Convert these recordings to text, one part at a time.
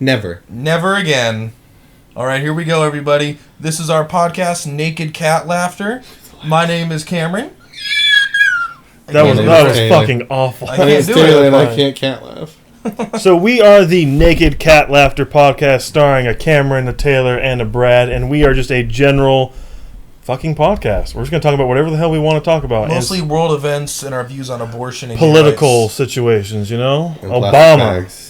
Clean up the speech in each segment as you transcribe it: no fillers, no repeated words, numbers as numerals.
Never. Never again. All right, here we go, everybody. This is our podcast, Naked Cat Laughter. My name is Cameron. That was fucking awful. I can't do it. And I can't cat laugh. So we are the Naked Cat Laughter podcast starring a Cameron, a Taylor, and a Brad, and we are just a general fucking podcast. We're just going to talk about whatever the hell we want to talk about. Mostly world events and our views on abortion and political situations, you know? And Obama.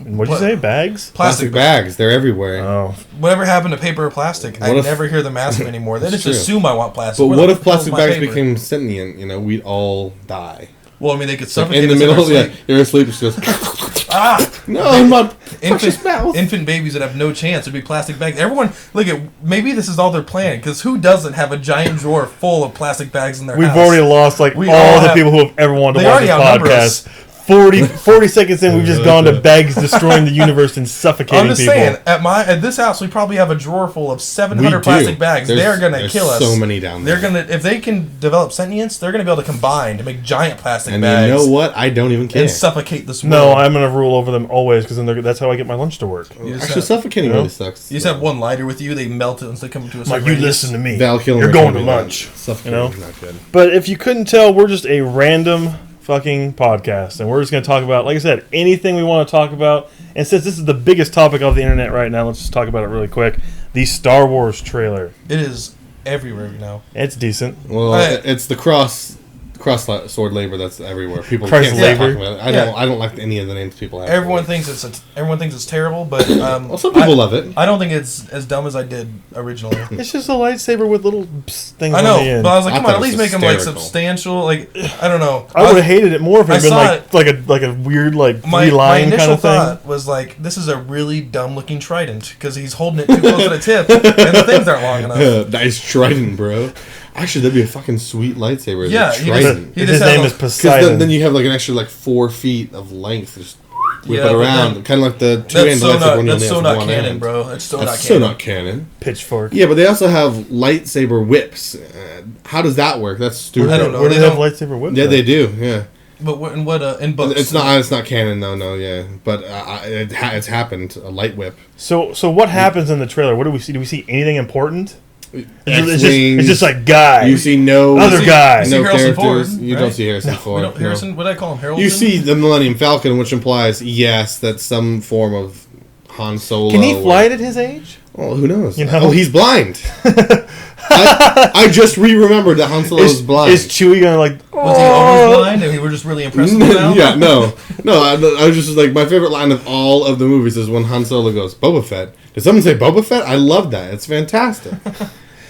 What'd you say? Bags? Plastic bags. They're everywhere. Oh. Whatever happened to paper or plastic? I never hear them ask them anymore. They just assume I want plastic. But what if plastic bags became sentient? You know, we'd all die. Well, I mean, they could suffocate in the middle. You're asleep. It goes. No, I'm not. Infant babies that have no chance would be plastic bags. Everyone, look at. Maybe this is all they're planning. Because who doesn't have a giant drawer full of plastic bags in their house? We've already lost all the people who have ever wanted to watch this podcast. 40 seconds in, we've just gone to bags destroying the universe and suffocating people. I'm just saying, at this house, we probably have a drawer full of 700 plastic bags. They're going to kill us. So many down there. If they can develop sentience, they're going to be able to combine to make giant plastic bags. And you know what? I don't even care. And suffocate this world. No, I'm going to rule over them always because that's how I get my lunch to work. Actually, suffocating really sucks. You just have one lighter with you. They melt it once they come to a certain you listen to me. You're going to lunch. Suffocating is not good. But if you couldn't tell, we're just a random fucking podcast, and we're just going to talk about, like I said, anything we want to talk about. And since this is the biggest topic of the internet right now, let's just talk about it really quick. The Star Wars trailer. It is everywhere now. It's decent. Well, it's the cross sword labor that's everywhere. People can't stop talking about it. I don't like any of the names people have. Everyone thinks it's terrible, but well, some people love it. I don't think it's as dumb as I did originally. It's just a lightsaber with little things I know, on the end. but I was like, come on, at least make them like substantial. Like, I don't know. I would have hated it more if it had been like a weird like three-line kind of thing. My initial thought was like, this is a really dumb-looking trident because he's holding it too close to the tip, and the things aren't long enough. Nice trident, bro. Actually, that'd be a fucking sweet lightsaber. Yeah, his name is Poseidon. Because then you have like an extra 4 feet of length. Just whip it around, kind of like the two-handed lightsaber. That's so not canon, bro. That's so not canon. Pitchfork. Yeah, but they also have lightsaber whips. How does that work? That's stupid. I don't know. Where do they have lightsaber whips? Yeah, they do. Yeah. But in books? It's not canon though. No, yeah, but it's happened. A light whip. So what happens in the trailer? What do we see? Do we see anything important? It's just like guys. You see no other guys. No Harrison characters. Ford, you don't see Harrison Ford. What did I call him? Harold? You see the Millennium Falcon, which implies yes, that's some form of Han Solo. Can he fly it at his age? Oh, who knows? You know? Oh, he's blind. I just remembered that Han Solo is blind. Is Chewie gonna like? Was he always blind, and we were just really impressed with him? Yeah, no. I was just like, my favorite line of all of the movies is when Han Solo goes, Boba Fett. Did someone say Boba Fett? I love that. It's fantastic.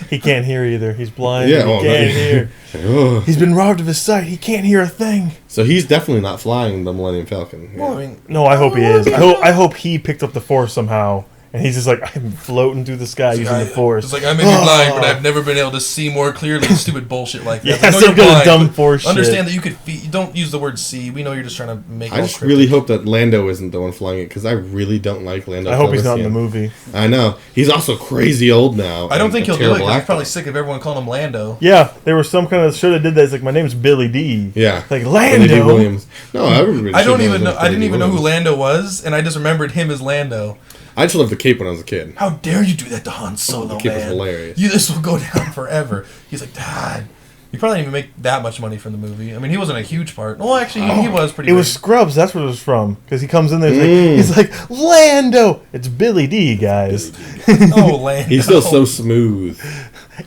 He can't hear either. He's blind. Yeah, he can't hear. He's been robbed of his sight. He can't hear a thing. So he's definitely not flying the Millennium Falcon. Yeah. Well, I mean, no, I hope he is. I hope he picked up the Force somehow. And he's just like, I'm floating through the sky using the Force. It's like, I may be blind, but I've never been able to see more clearly. Stupid bullshit like that. Yeah, like, some kind of dumb Force understand shit. that you could you don't use the word see. We know you're just trying to make it I just really hope that Lando isn't the one flying it, because I really don't like Lando. I hope he's not in the movie. I know. He's also crazy old now. I don't think he'll do it, because he's probably sick of everyone calling him Lando. Yeah, there was some kind of show that did that. It's like, my name's Billy D. Yeah. Like, Lando. Billy D. Williams. No, everybody I didn't even know who Lando was, and I just remembered him as Lando. I just loved the cape when I was a kid. How dare you do that to Han Solo, the cape was hilarious. This will go down forever. He's like, Dad. You probably didn't even make that much money from the movie. I mean, he wasn't a huge part. Well, actually, he was pretty. It was Scrubs. That's where it was from. Because he comes in there, he's like, Lando. It's Billy D, guys. Oh, Lando. He's still so smooth.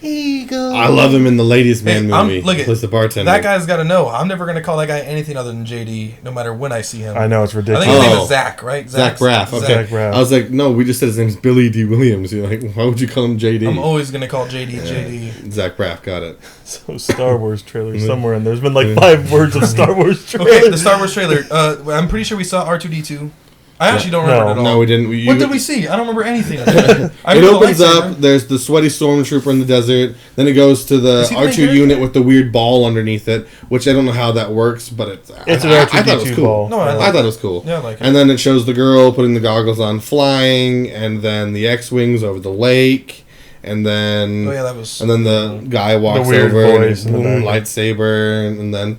Eagle. I love him in the Ladies Man movie. Look he plays the bartender. That guy's got to know. I'm never going to call that guy anything other than JD, no matter when I see him. I know, it's ridiculous. I think his name is Zach, right? Zach Braff. Okay. Zach Braff. I was like, no, we just said his name's Billy D. Williams. You're like, why would you call him JD? I'm always going to call JD JD. Zach Braff, got it. So Star Wars trailer somewhere, and there's been like 5 words of Star Wars trailer. Okay, the Star Wars trailer. I'm pretty sure we saw R2-D2. I actually don't remember it at all. No, we didn't. What did we see? I don't remember anything. It opens up. There's the sweaty stormtrooper in the desert. Then it goes to the R2 unit with the weird ball underneath it, which I don't know how that works, but it's an R2-D2 I thought it was cool. ball. No, I thought it was cool. Yeah, I like it. And then it shows the girl putting the goggles on, flying, and then the X-wings over the lake, and then that was. And then the guy walks weird over, voice and lightsaber, and then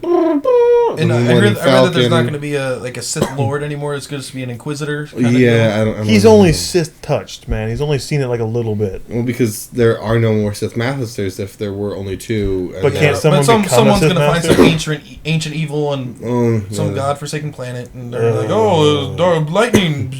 And I Millennium heard that there's not Falcon. going to be a Sith Lord anymore. It's going to be an Inquisitor. Yeah, I don't He's know. only Sith touched, man. He's only seen it like a little bit. Well, because there are no more Sith Masters if there were only two. But can't someone become someone's a Sith going to find Master? some ancient evil on some godforsaken planet, and they're like, lightning.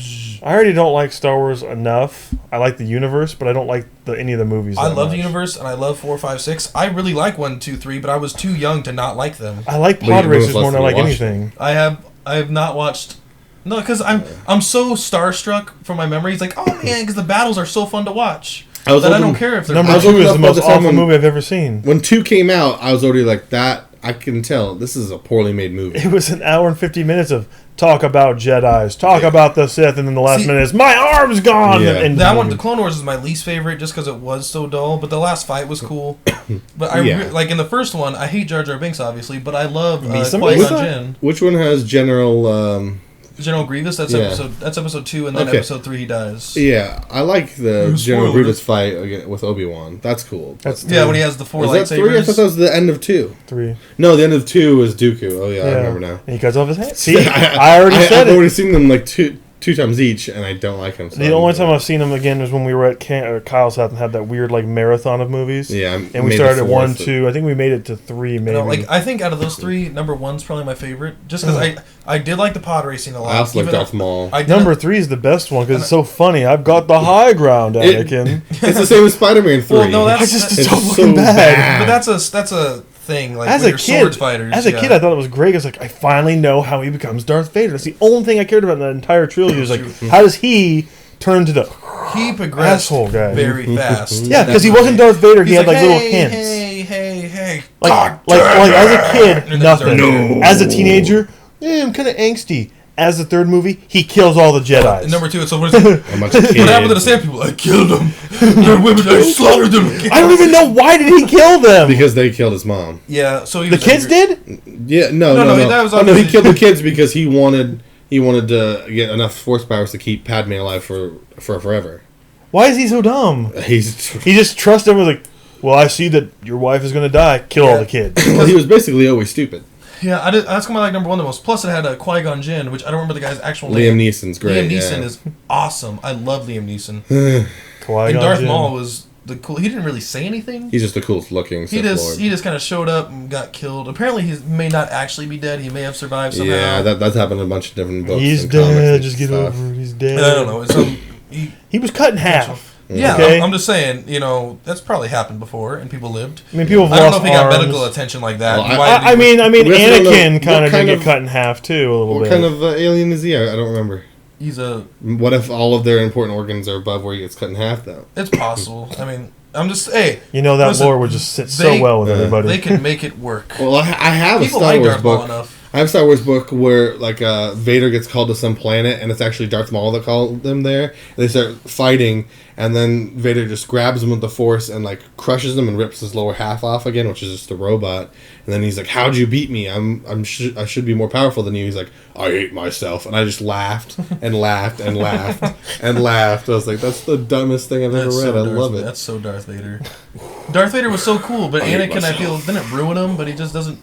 I already don't like Star Wars enough. I like the universe, but I don't like any of the movies. I that love much. the universe, and I love 4, 5, 6. I really like 1, 2, 3, but I was too young to not like them. I like But pod you racers must more than I have like watched anything. I have not watched. No, because I'm so starstruck from my memories. Like, oh man, because the battles are so fun to watch. I don't care if they're Number was 2 looking is up the by most the time awful when- movie I've ever seen. When 2 came out, I was already like, that, I can tell, this is a poorly made movie. It was an hour and 50 minutes of talk about Jedis, talk about the Sith, and then the last minute is, my arm's gone! Yeah. And that one, the Clone Wars, is my least favorite just because it was so dull. But the last fight was cool. But like in the first one, I hate Jar Jar Binks obviously, but I love Qui-Gon Jinn. Which one has General... General Grievous. That's episode 2, and then episode 3 he dies. Yeah, I like the Ooh, General spoilers. Grievous fight with Obi-Wan. That's cool. That's Yeah, when he has the 4 Was lightsabers. that 3? I thought that was the end of 2. 3. No, the end of 2 was Dooku. Oh yeah, I remember now. And he cuts off his hand. See, I already said I've it. already seen them like two times each, and I don't like them. So The only time I've seen him again was when we were at Kyle's house and had that weird like marathon of movies. Yeah, and we started at 1, 2. I think we made it to 3, maybe. I think out of those 3, number 1's probably my favorite, just because I did like the pod racing a lot. I also like Darth Maul. Number 3 is the best one because it's so funny. I've got the high ground, Anakin. It's the same as Spider-Man 3. Well, no, it's so so fucking bad. But that's a thing. Like As when a you're kid, swords fighters. I thought it was great. It's like I finally know how he becomes Darth Vader. That's the only thing I cared about in the entire trilogy. Was like, how does he turn to the he progressed asshole guy very fast? Yeah, because he wasn't Darth Vader. He had like little hey, hints. Hey. Like as a kid, nothing. No. As a teenager, I'm kind of angsty. As the third movie, he kills all the Jedi. And number 2, it's so what happened to the sand people? I killed them. They're women. I slaughtered them. I don't even know why did he kill them. Because they killed his mom. Yeah, so he The was kids angry. did. Yeah, no. That was he obviously- killed the kids because he wanted to get enough force powers to keep Padme alive for forever. Why is he so dumb? He just trusts everyone. Like, well, I see that your wife is going to die. Kill all the kids. Well, he was basically always stupid. Yeah, that's why I like number 1 the most. Plus, it had a Qui-Gon Jinn, which I don't remember the guy's actual Liam name. Neeson's great. Liam Neeson yeah. is awesome. I love Liam Neeson. Qui-Gon And Darth Jinn. Maul was the cool. He didn't really say anything. He's just the coolest looking Sith Lord. He just kind of showed up and got killed. Apparently, he may not actually be dead. He may have survived somehow. Yeah, that's happened in a bunch of different books. He's and comics dead. and Just get stuff. over it. He's dead. I don't know. He was cut in half. Yeah, Okay. I'm just saying. That's probably happened before, and people lived. I mean, people have I don't know lost if he got arms. medical attention like that. Well, I mean, We also don't know Anakin what kind of kind did get of- cut in half too, a little What bit. kind of alien is he? I don't remember. he's a. What if all of their important organs are above where he gets cut in half, though? It's possible. I mean, I'm just that listen, lore would just sit so well with everybody. They can make it work. Well, I have People a Star like Wars Darth Maul book. enough. I have a Star Wars book where like Vader gets called to some planet, and it's actually Darth Maul that called them there. And they start fighting, and then Vader just grabs him with the Force and like crushes him and rips his lower half off again, which is just a robot. And then he's like, "How'd you beat me? I should be more powerful than you." He's like, "I hate myself," and I just laughed and laughed and laughed and laughed. I was like, "That's the dumbest thing I've ever read. I love it." That's so Darth Vader. Darth Vader was so cool, but Anakin, I feel, didn't ruin him, but he just doesn't.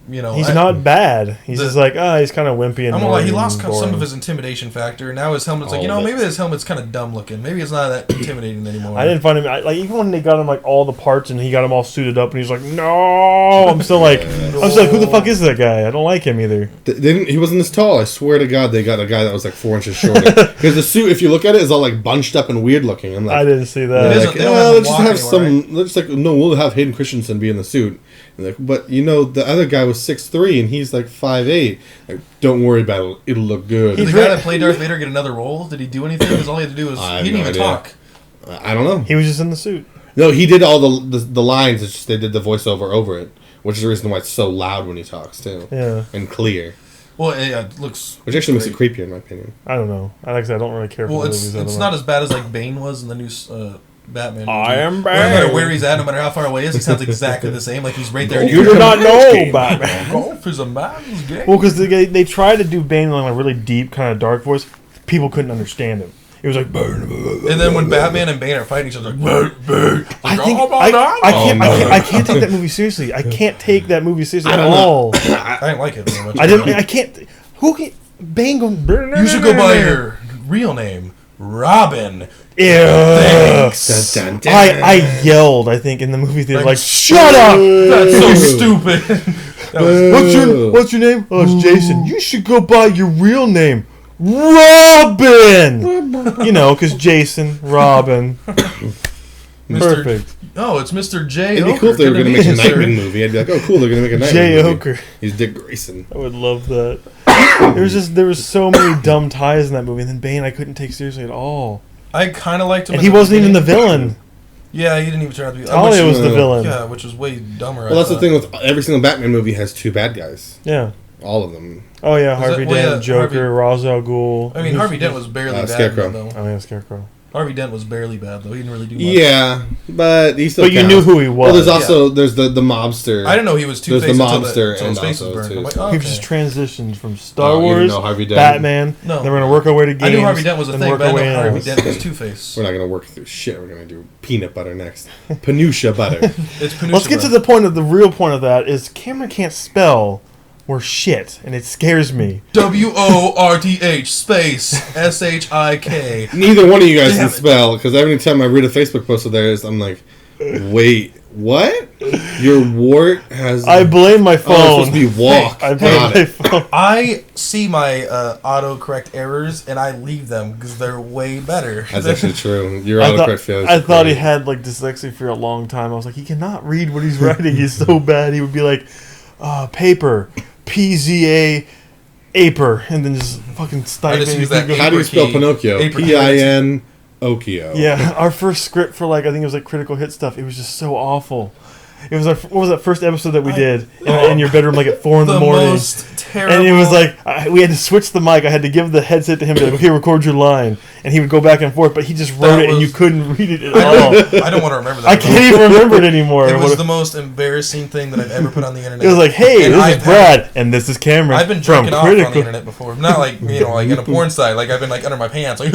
He's not bad. He's just like, he's kind of wimpy and I'm gonna lie, he lost boring. some of his intimidation factor. Now his helmet's like, maybe his helmet's kind of dumb looking. Maybe it's not that intimidating anymore. I didn't find him like even when they got him like all the parts and he got him all suited up and he's like, no. I'm still like, who the fuck is that guy? I don't like him either. He wasn't this tall. I swear to God, they got a guy that was like 4 inches shorter. Because the suit, if you look at it, is all like bunched up and weird looking. I'm like, I didn't see that. Let's just we'll have Hayden Christensen be in the suit. Like, but the other guy was 6'3" and he's like 5'8". Like, don't worry about it; it'll look good. Did the guy that played Darth Vader get another role? Did he do anything? Because all he had to do was he didn't even talk. I don't know. He was just in the suit. No, he did all the lines. It's just they did the voiceover over it, which is the reason why it's so loud when he talks too. Yeah, and clear. Well, it looks. Which actually makes it creepier, in my opinion. I don't know. Like I said, I don't really care for the movies. It's not as bad as like Bane was in the new Batman movie. I am Bane. No matter Bane. where he's at, no matter how far away he is, he sounds exactly the same. Like he's right there. You do not know Batman. Golf is a man's game. Well, because they tried to do Bane in like a really deep, kind of dark voice. People couldn't understand him. It was like, and then when Batman and Bane are fighting each other, like, I can't take that movie seriously. I can't take that movie seriously at all. I didn't like it very much. I can't. Who can Bane going? You should go by your real name, Robin. Thanks. Dun, dun, dun. I yelled. I think in the movie theater, like, shut up! That's so stupid. What's your name? Oh, it's Jason. You should go by your real name, Robin. You know, because Jason, Robin. Perfect. Oh, it's Mr. J. It'd be cool if they were going to make a Nightwing movie. I'd be like, oh, cool, they're going to make a Nightwing J. movie. Oker. He's Dick Grayson. I would love that. There was so many dumb ties in that movie, and then Bane I couldn't take seriously at all. I kind of liked him. And he wasn't even the villain. Yeah, he didn't even turn out to be. Talia was the villain. Yeah, which was way dumber. Well, that's the thing with every single Batman movie has two bad guys. Yeah. All of them. Oh yeah, Harvey Dent, Joker, Ra's al Ghul. I mean, Harvey Dent was barely bad. Scarecrow. Though. Oh yeah, Scarecrow. Harvey Dent was barely bad though. He didn't really do much. Yeah, but he still. But you knew who he was. Well, there's also there's the mobster. I didn't know he was Two-Face. There's the mobster until his face and was burned. also I'm like, too. oh, He okay. just transitioned from Star Wars, Harvey Dent. Batman. No. Then we're gonna work our way to games. I knew Harvey Dent was a thing, but I know Harvey else. Dent was Two-Face. We're not gonna work through shit. We're gonna do peanut butter next. Panucha butter. It's Panucha Let's get to the point of the real point of that is Cameron can't spell or shit, and it scares me. WORTH space SHIK. Neither one of you guys Damn can spell because every time I read a Facebook post of theirs, I'm like, wait, what? Your wart has. I blame my phone. Oh, it's supposed to be walk. I blame Got my it. phone. I see my autocorrect errors and I leave them because they're way better. That's actually true. Your I autocorrect fails. I thought he had like dyslexia for a long time. I was like, he cannot read what he's writing. He's so bad. He would be like, paper, PZA, aper, and then just fucking I just stipend. use that How do you spell Pinocchio? Aper- PIN Okio. Yeah, our first script for like I think it was like critical hit stuff. It was just so awful. It was what was that first episode that we did in your bedroom like at 4 in the morning? Most terrible. And it was like we had to switch the mic. I had to give the headset to him. Like, okay, record your line, and he would go back and forth. But he just wrote it, and you couldn't read it at all. I don't want to remember that. I can't even remember it anymore. It was the most embarrassing thing that I've ever put on the internet. It was like, hey, And this is Brad, and this is Cameron. I've been from jerking off on the Critical. internet before. Not like, like in a porn site. Like I've been like under my pants, like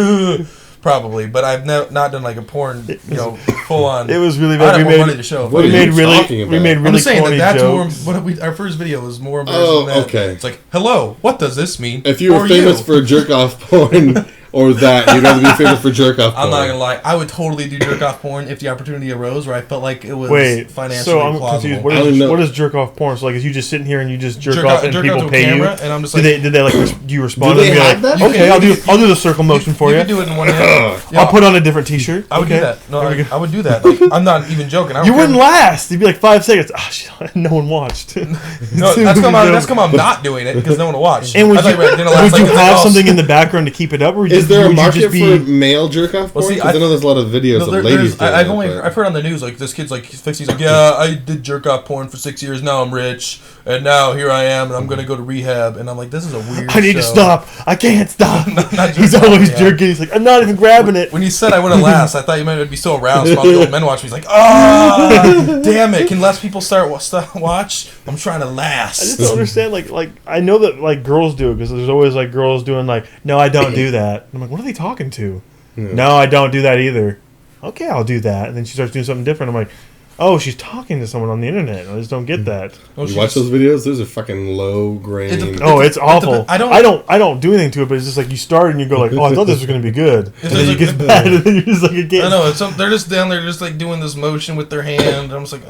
probably. But I've not done like a porn, full on. It was really I bad. had more money to show. What are you talking about? We made I'm really just saying corny that's jokes. more. Our first video was more embarrassing than that. Okay. It's like, hello, what does this mean? If you were famous for jerk off porn or that, you'd rather be famous for jerk off porn. I'm not gonna lie. I would totally do jerk off porn if the opportunity arose where I felt like it was financially so I'm plausible. confused. What is jerk off porn? So like, is you just sitting here and you just jerk off and jerk people off to a pay you? camera, and I'm just like, Did they like? Do you respond? Do and they be have like, that? okay, I'll do the circle motion for you you. can do it in one hand. I'll put on a different T-shirt. I would do that. No, I would do that. Like, I'm not even joking. You wouldn't last. It'd be like 5 seconds. Oh, shit, no one watched. No, that's come I'm not doing it because no one will watch. And would I thought you, were gonna last would you like have else. something in the background to keep it up, or Is there a would you market just be? for male jerk off porn? see, Because I know there's a lot of videos of ladies doing I've heard on the news like this kid's like 50. He's like, yeah, I did jerk off porn for 6 years. Now I'm rich, and now here I am, and I'm gonna go to rehab. And I'm like, this is a weird. I need to stop. I can't stop. Not He's jerking always off, yeah. jerking. He's like, I'm not even grabbing it. When you said I wouldn't last, I thought you might be so aroused while the old men watch me. He's like, damn it! Can less people start watch? I'm trying to last. I just don't understand. Like I know that like girls do it because there's always like girls doing like, no, I don't do that. And I'm like, what are they talking to? Yeah. No, I don't do that either. Okay, I'll do that. And then she starts doing something different. I'm like, oh, she's talking to someone on the internet. I just don't get that. You watch those videos? Those are fucking low grade. Oh, it's awful. I don't do anything to it, but it's just like you start and you go like, oh, I thought this was gonna be good, and then you get bad, and then you're just like, again. I know they're just down there, just like doing this motion with their hand. I'm just like,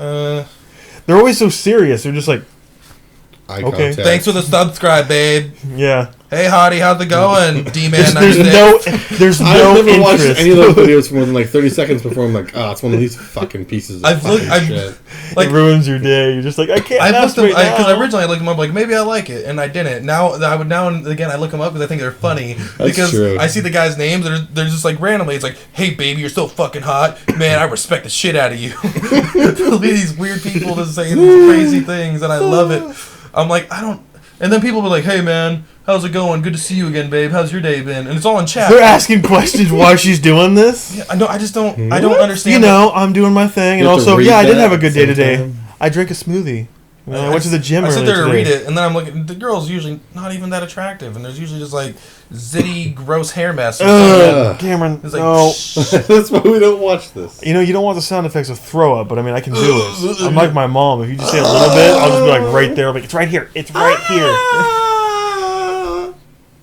They're always so serious. They're just like, Eye okay. contact. thanks for the subscribe, babe. yeah. Hey, hottie, how's it going? D-Man. There's I've no never watched interest. any of those videos for more than like 30 seconds before I'm like, it's one of these fucking pieces of shit. Like, it ruins your day. You're just like, I can't. Because now. originally I looked them up like maybe I like it, and I didn't. Now and again I look them up because I think they're funny. Because true. I see the guys' names, they're just like randomly. It's like, hey baby, you're so fucking hot, man. I respect the shit out of you. There'll be these weird people just saying these crazy things, and I love it. I'm like, I don't. And then people will be like, hey man, how's it going? Good to see you again, babe. How's your day been? And it's all in chat. They're asking questions while she's doing this. Yeah, I just don't. I don't understand. You know, I'm doing my thing, and You have to also, read I did that have a good at day the same today. time. I drank a smoothie. I went to the gym I sit earlier there to today. read it, and then I'm looking. The girl's usually not even that attractive, and there's usually just like zitty, gross hair mess. Or something. Cameron, It's like, no. That's why we don't watch this. You know, you don't want the sound effects of throw up, but I mean, I can do it. I'm like my mom. If you just say a little bit, I'll just be like right there. I'll be like, it's right here. It's right here.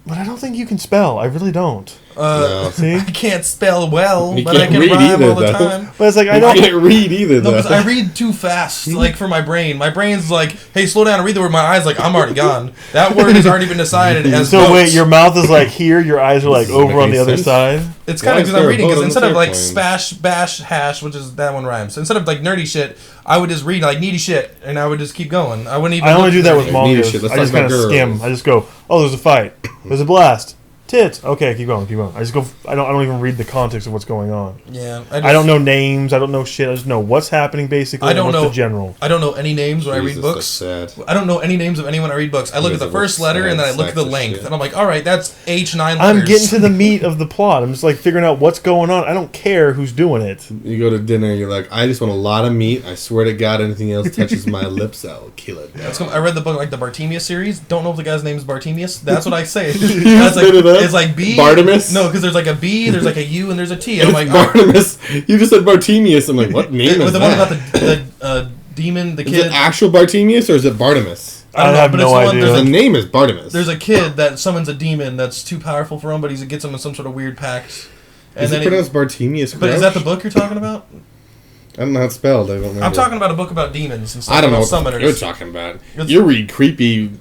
But I don't think you can spell. I really don't. No. See? I can't spell well, You but I can't can read rhyme either, all the though. time. But it's like, I I don't. can't read either, No, though. because I read too fast, like for my brain. My brain's like, "Hey, slow down and read the word." My eyes like, "I'm already gone." That word has already been decided as. So votes. wait, your mouth is like here, your eyes are like Doesn't over make on the any other sense. side. It's Why kind of is because I'm there a reading. boat Because on instead the of like airplane? spash, bash, hash, which is that one rhymes. So instead of like nerdy shit, I would just read like needy shit, and I would just keep going. I wouldn't even. I only look do that with nerdy. Neat mangas. shit. Let's I just talk kind of about skim. girls. I just go, oh, there's a fight. There's a blast. Tits. Okay, keep going, keep going. I just go. I don't even read the context of what's going on. Yeah, I don't know names. I don't know shit. I just know what's happening basically. I don't and what's know the general. I don't know any names when I read Jesus, books. that's sad. I don't know any names of anyone I read books. I look at the Those first are letter and then I sad look at the sacks of length, shit. and I'm like, all right, that's H9 letters. I'm getting to the meat of the plot. I'm just like figuring out what's going on. I don't care who's doing it. You go to dinner, you're like, I just want a lot of meat. I swear to God, anything else touches my lips, I'll kill it. I read the book like the Bartemius series. Don't know if the guy's name is Bartemius. That's what I say. You That's like, spit it up? it's like B. Bartimus? No, because there's like a B, there's like a U, and there's a T. And I'm like, It's Bartimus. You just said Bartemius. I'm like, what name is the that? one about the demon, the Is kid. it actual Bartemius or is it Bartimus? I don't I know, have but no it's the one- idea. there's The a- name is Bartimus. There's a kid that summons a demon that's too powerful for him, but he gets him in some sort of weird pact. And is then it pronounced Bartemius? but is that the book you're talking about? I don't know how it's spelled. I don't remember. I'm talking about a book about demons and stuff. I don't know about what summoners. you're talking about. It's- You read creepy,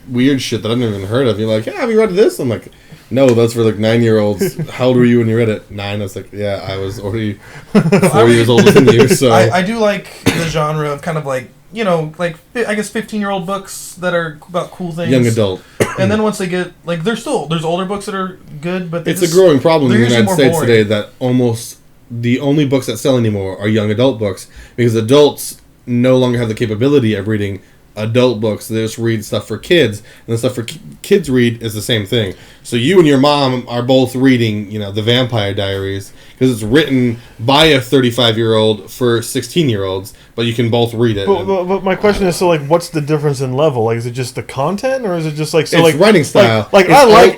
weird shit that I've never even heard of. You're like, yeah, have you read this? I'm like, no, that's for like 9-year-olds. How old were you when you read it? 9. I was like, yeah, I was already 4 years older than you. So I do like the genre of kind of like, you know, like I guess 15-year-old books that are about cool things. young adult. And then once they get like, there's older books that are good, but It's a growing problem in the they're usually United more States boring. today that almost the only books that sell anymore are young adult books because adults no longer have the capability of reading adult books. They just read stuff for kids, and the stuff for kids read is the same thing. So you and your mom are both reading, you know, The Vampire Diaries because it's written by a 35-year-old for 16-year-olds, but you can both read it. But my question is, so like, what's the difference in level? Like, is it just the content, or is it just like so It's like writing style. Like It's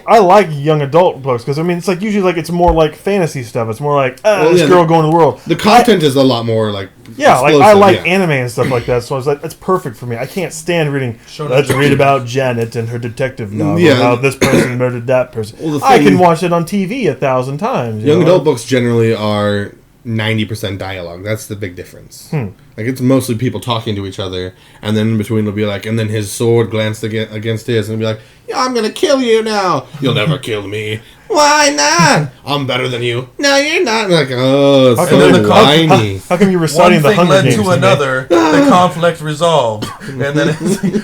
I like young adult books because I mean it's like usually like it's more like fantasy stuff. It's more like this yeah, girl going to the world. the content is a lot more like Yeah, like I explosive, like yeah. anime and stuff like that, so I was like, that's perfect for me. I can't stand reading. Shonen Let's Jump. read about Janet and her detective novel. Yeah. How this person murdered that person. Well, the I thing- can watch it on TV 1,000 times. you Young know? adult books generally are 90% dialogue. That's the big difference. Like, it's mostly people talking to each other, and then in between it'll be like, and then his sword glanced against his, and it'll be like, yeah, I'm gonna kill you now. You'll never kill me. Why not? I'm better than you. No, you're not. And like, oh, it's How so come, whiny. how come you're One reciting the thing Hunger led Games to me? another. The conflict resolved, and then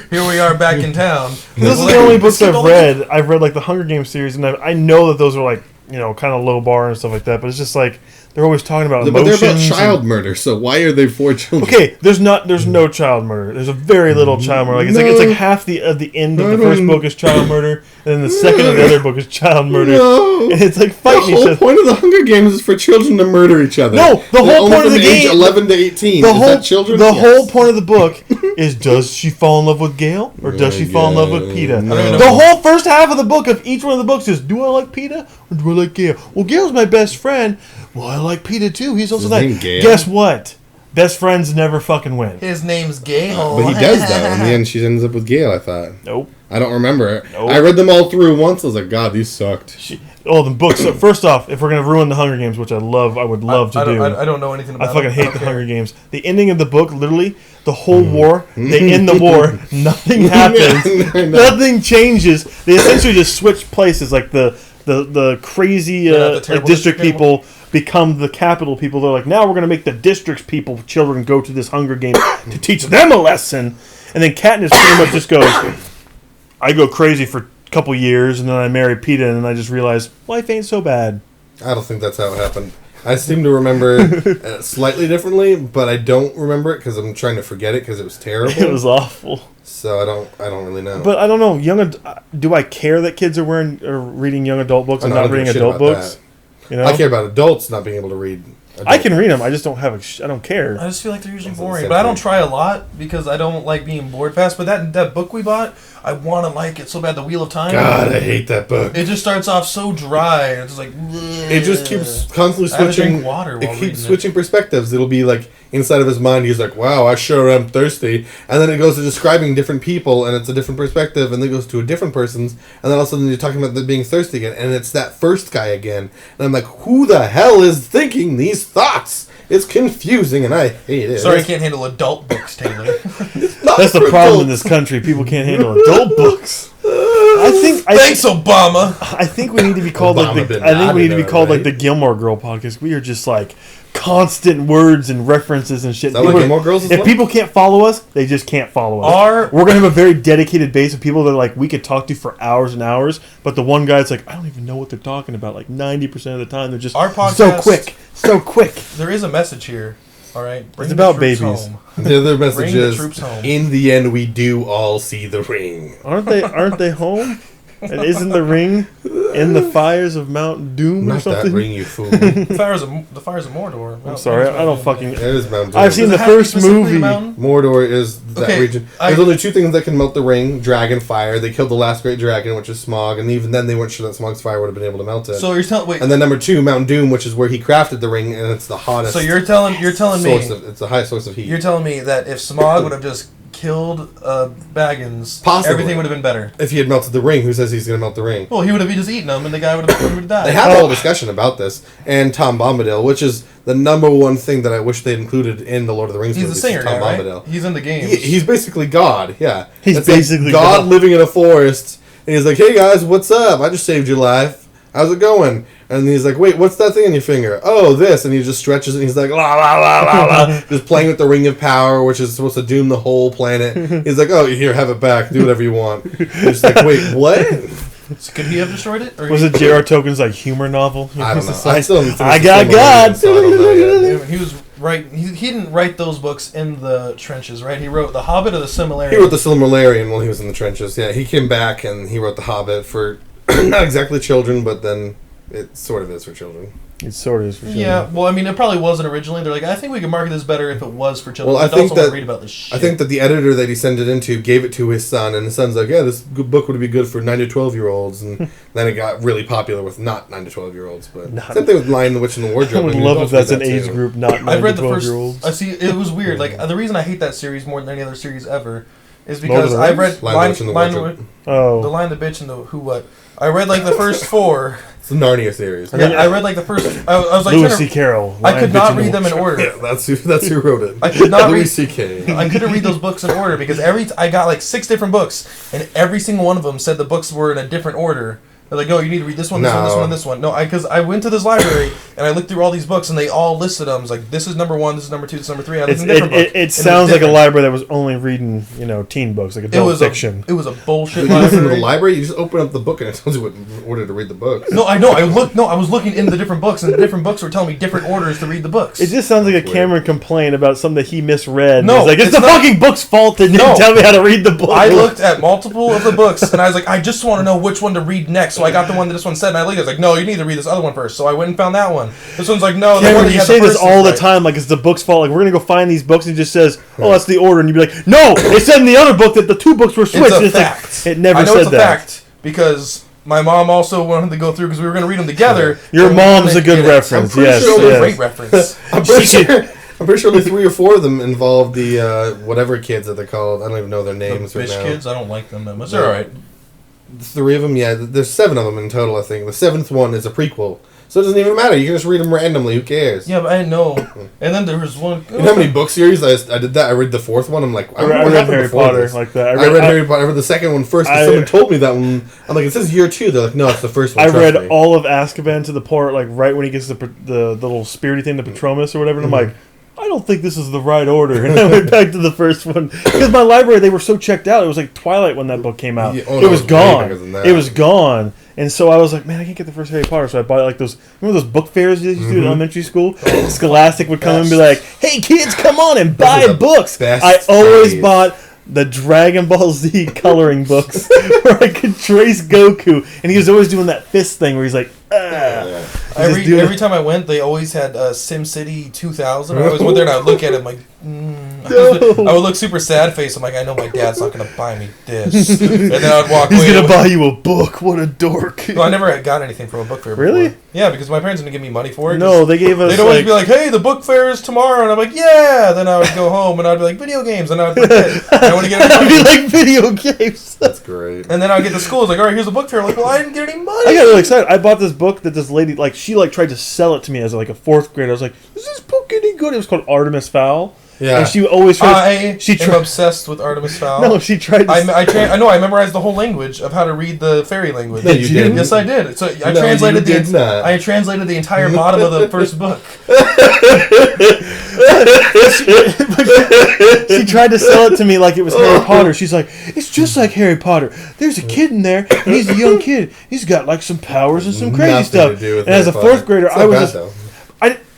here we are back in town. This is the only books I've read. I've read like the Hunger Games series, and I know that those are like, you know, kind of low bar and stuff like that. But it's just like they're always talking about But emotions. they're about child murder, so why are they for children? Okay, there's no child murder. There's a very little child murder. Like it's like half the end of the first book is child murder, and then the second of the other book is child murder. No. And it's like The fighting each whole other. point of the Hunger Games is for children to murder each other. No, the They're whole only point of from the age game- 11 to 18. The Is whole that children? the Yes. whole point of the book is does she fall in love with Gale or does she fall in love with PETA? No. The whole first half of the book of each one of the books is do I like PETA or do I like Gale? Well, Gale's my best friend. Well, I like PETA too. He's also His nice. name Gale? Guess what? Best friends never fucking win. His name's Gale. But he does, though. In the end, she ends up with Gale, I thought. Nope. I don't remember. Nope. I read them all through once. I was like, God, these sucked. Oh, the books. So first off, if we're gonna ruin the Hunger Games, which I would love to do. I don't know anything about I fucking it. hate don't the care. Hunger Games. The ending of the book, literally, the whole war, they end the war, nothing happens, I know. nothing changes. They essentially just switch places. Like the crazy the like terrible district district people become the capital people. They're like, now we're going to make the district's people, children, go to this Hunger Games to teach them a lesson. And then Katniss pretty much just goes, I go crazy for a couple years, and then I marry PETA, and then I just realize, life ain't so bad. I don't think that's how it happened. I seem to remember slightly differently, but I don't remember it because I'm trying to forget it because it was terrible. It was awful. So I don't really know. But I don't know. Do I care that kids are reading young adult books and I not don't give reading a shit adult about books? that. You know? I care about adults not being able to read. I can read them. I just don't have I don't care. I just feel like they're usually boring. But I don't try a lot because I don't like being bored fast. But that book we bought, I want to like it so bad. The Wheel of Time. God, I hate that book. It just starts off so dry. It's just like... It just keeps constantly switching. Water It keeps switching perspectives. It'll be like inside of his mind, he's like, wow, I sure am thirsty. And then it goes to describing different people, and it's a different perspective, and then it goes to a different person's, and then all of a sudden you're talking about them being thirsty again, and it's that first guy again. And I'm like, who the hell is thinking these thoughts? It's confusing, and I hate it. Sorry, I can't handle adult books, Taylor. That's the problem in this country. People can't handle adult books. Thanks, Obama. I think we need to be called like the Gilmore Girl podcast. We are just like constant words and references and shit. Like Gilmore Girls as if well? people can't follow us, they just can't follow us. We're gonna have a very dedicated base of people that like we could talk to for hours and hours. But the one guy's like, I don't even know what they're talking about. Like 90% of the time, they're just our podcast, so quick. There is a message here. All right, it's about babies. Home. The other message is, home. In the end, we do all see the ring. Aren't they home? And isn't the ring in the fires of Mount Doom or something? Not that ring, you fool. The fires of Mordor. I'm sorry, I don't fucking... It is Mount Doom. I've seen the first movie. Mordor is that region. There's only two things that can melt the ring: dragon fire. They killed the last great dragon, which is Smaug, and even then they weren't sure that Smaug's fire would have been able to melt it. So you're telling... And then number two, Mount Doom, which is where he crafted the ring, and it's the hottest. So you're telling me... It's the highest source of heat. You're telling me that if Smaug would have just killed Baggins, possibly everything would have been better. If he had melted the ring, who says he's going to melt the ring? Well, he would have just eaten them, and the guy would have died. They had a whole discussion about this, and Tom Bombadil, which is the number one thing that I wish they included in the Lord of the Rings movies. He's the singer Tom guy, Bombadil. Right? He's in the games. He's basically God, yeah. He's basically like God living in a forest, and he's like, hey guys, what's up? I just saved your life. How's it going? And he's like, wait, what's that thing on your finger? Oh, this. And he just stretches it, and he's like, la, la, la, la, la. Just playing with the Ring of Power, which is supposed to doom the whole planet. He's like, oh, here, have it back. Do whatever you want. He's like, wait, what? So could he have destroyed it? Or was it J.R. Tolkien's like humor novel? I don't know. I got God. He was right. He didn't write those books in the trenches, right? He wrote The Hobbit or The Silmarillion. He wrote The Silmarillion while he was in the trenches. Yeah, he came back and he wrote The Hobbit for not exactly children, but then it sort of is for children. It sort of is for children. Yeah, well, I mean, it probably wasn't originally. They're like, I think we could market this better if it was for children. Well, I think that read about this shit. I think that the editor that he sent it into gave it to his son, and his son's like, yeah, this book would be good for 9 to 12-year-olds, and then it got really popular with not 9 to 12-year-olds. But same thing with Lion, the Witch, and the Wardrobe. I would love if that's an age group, not 9 to 12-year-olds. I see. It was weird. Like the reason I hate that series more than any other series ever is because I read Lion, the Lion, the Bitch, and the Who What. I read like the first 4. It's the Narnia series. Yeah, I read like the first. I was like, Lewis C. Carroll. I could not read them in order. Yeah, that's who wrote it. I could not read Louis C.K. I couldn't read those books in order because I got like 6 different books, and every single one of them said the books were in a different order. They're like, oh, you need to read this one, this one, this one, and this one. No, because I went to this library and I looked through all these books and they all listed them. It's like, this is number 1, this is number 2, this is number 3. It sounds like a library that was only reading, teen books, like adult fiction. It was a bullshit library. You listen to the library, you just open up the book and it tells you what order to read the books. No, I know. I was looking in the different books, and the different books were telling me different orders to read the books. It just sounds like a Cameron complaint about something that he misread. No, like, it's the fucking book's fault that didn't tell me how to read the book. I looked at multiple of the books and I was like, I just want to know which one to read next. So I got the one that this one said, and I was like, no, you need to read this other one first. So I went and found that one. This one's like, no. Cameron, you say this all the time, like it's the book's fault. Like we're gonna go find these books, and it just says, oh, that's the order, and you'd be like, no, it said in the other book that the 2 books were switched. It's a fact. Like, it never said that. I know it's a fact because my mom also wanted to go through because we were going to read them together. Your mom's a good reference. Yes, great reference. I'm pretty sure only 3 or 4 of them involve the whatever kids that they're called. I don't even know their names right now. Kids, I don't like them that much. They're all right. 3 of them, yeah. There's 7 of them in total, I think. The 7th one is a prequel. So it doesn't even matter. You can just read them randomly. Who cares? Yeah, but I didn't know. And then there was one... You know how many book series I did that? I read the 4th one. I'm like... I read Harry Potter like that. I read Harry Potter. I read the 2nd one first because someone told me that one. I'm like, it says year 2. They're like, no, it's the first one. I read all of Azkaban to the part, like, right when he gets the little spirity thing, the Patromus or whatever, and I'm like... I don't think this is the right order. And I went back to the first one. Because my library, they were so checked out. It was like Twilight when that book came out. Yeah, it was gone. It was gone. And so I was like, man, I can't get the first Harry Potter. So I bought like those, remember those book fairs you used to do in elementary school? Scholastic would come and be like, hey kids, come on and buy books. I always bought the Dragon Ball Z coloring books where I could trace Goku, and he was always doing that fist thing where he's like, Every time I went, they always had SimCity 2000. I always went there and I'd look at it like, I would look super sad face. I'm like, I know my dad's not gonna buy me this, and then I'd walk away. He's gonna buy you a book. What a dork! No, I never got anything from a book fair before. Really? Yeah, because my parents didn't give me money for it. No, they gave us. They'd always be like, "Hey, the book fair is tomorrow," and I'm like, "Yeah." Then I would go home and I'd be like, "Video games," and I'd forget. I want to get. I'd be like, video games. That's great. And then I'd get to school. It's like, "All right, here's a book fair." I'm like, well, I didn't get any money. I got really excited. I bought this book that this lady she tried to sell it to me as like a fourth grader. I was like, "Is this book any good?" It was called Artemis Fowl. Yeah. And she always tried. I'm obsessed with Artemis Fowl. No, she tried. I memorized the whole language of how to read the fairy language. No, you didn't. Yes, I did. So I translated the entire bottom of the first book. She tried to sell it to me like it was Harry Potter. She's like, "It's just like Harry Potter. There's a kid in there, and he's a young kid. He's got like some powers and some crazy Nothing stuff." to do with And as a Harry fourth grader, Potter. I It's was not just. bad, though.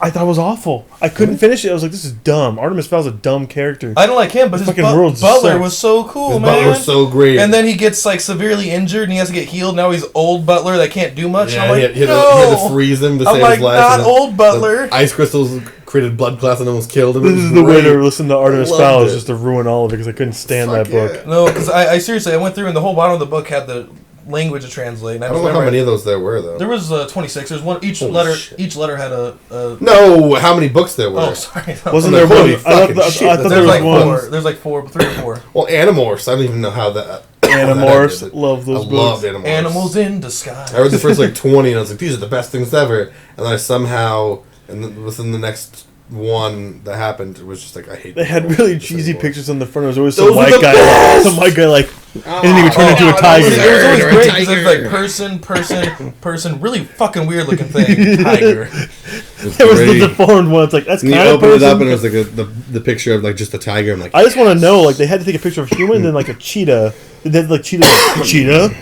I thought it was awful. I couldn't finish it. I was like, "This is dumb." Artemis Fowl is a dumb character. I don't like him, but his fucking world butler sucks. was so cool, His man. butler was so great. And then he gets like severely injured, and he has to get healed. Now he's old butler that can't do much. Yeah, and I'm like, he had no. to freeze him to I'm save like, his life. not and then old butler. the ice crystals created blood clots and almost killed him. This is the way to listen to Artemis Loved Fowl it. is just to ruin all of it because I couldn't stand Fuck that book. yeah. No, because I seriously, I went through and the whole bottom of the book had the language to translate. And I don't know how many of those there were, though. There was 26. There's one. Each Holy letter. shit. Each letter had a. No, how many books there were? Oh, sorry. Wasn't Like, there holy one? I fucking thought shit, I thought that's there There's was like one. four. There's like 3 or 4. Well, Animorphs. I don't even know how that. Animorphs. Love those books. Loved Animorphs. Animals in disguise. I read the first like 20, and I was like, "These are the best things ever." And then I somehow, within the next one that happened, it was just like I hate. They had really cheesy pictures on the front. It was always Those some were white the guy. best! Some white guy and then he would turn into a It tiger. was always Or a great because it was tiger. like person, really fucking weird looking thing, tiger. There was the deformed one. It's like that's And kind you of open it person. up, and it was like the picture of like just a tiger. I'm like, I just want to know, like, they had to take a picture of a human and then like a cheetah. They did like cheetah. Cheetah,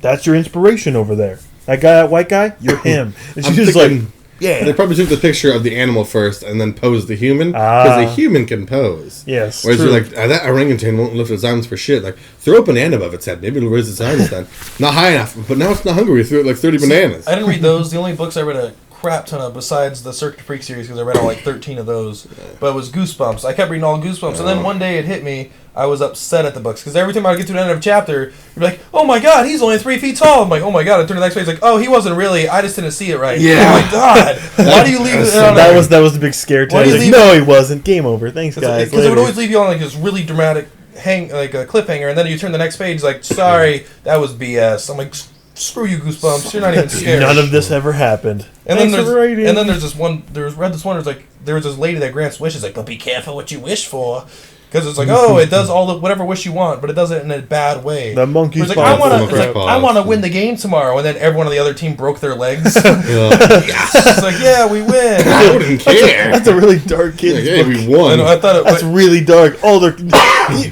that's your inspiration over there. That guy, that white guy, you're him. And I'm she's just thinking- like, yeah. They probably took the picture of the animal first and then posed the human because the human can pose. Yes, Whereas true. you're like, that orangutan won't lift its arms for shit. Like, throw a banana above its head. Maybe it'll raise its arms then. Not high enough. But now it's not hungry. We threw it like 30 bananas. I didn't read those. The only books I read a crap ton of besides the Cirque du Freak series because I read all like 13 of those. But it was Goosebumps. I kept reading all Goosebumps, and then one day it hit me. I was upset at the books because every time I would get to the end of a chapter, you'd be like, "Oh my god, he's only 3 feet tall." I'm like, "Oh my god!" I turn to the next page, like, "Oh, he wasn't really. I just didn't see it right." Yeah. Oh my god, why do you leave it on that there? was the big scare Why tag. do you Like, leave no, he wasn't. Game over. Thanks, guys. Because it would Later. always leave you on like this really dramatic a cliffhanger, and then you turn the next page, like, "Sorry, that was BS." I'm like, "Screw you, Goosebumps. You're not even scared." None of this ever happened. And then Thanks for writing. there's this one. There was this lady that grants wishes, like, but be careful what you wish for, because it's like, oh, it does all the whatever wish you want, but it does it in a bad way. The monkey's It's like, paw. I want to win the game tomorrow, and then everyone on the other team broke their legs. Yes. It's like, yeah, we win. I wouldn't care. That's a really dark kid. Like, hey, we won. I thought it. That's really dark. Oh, they're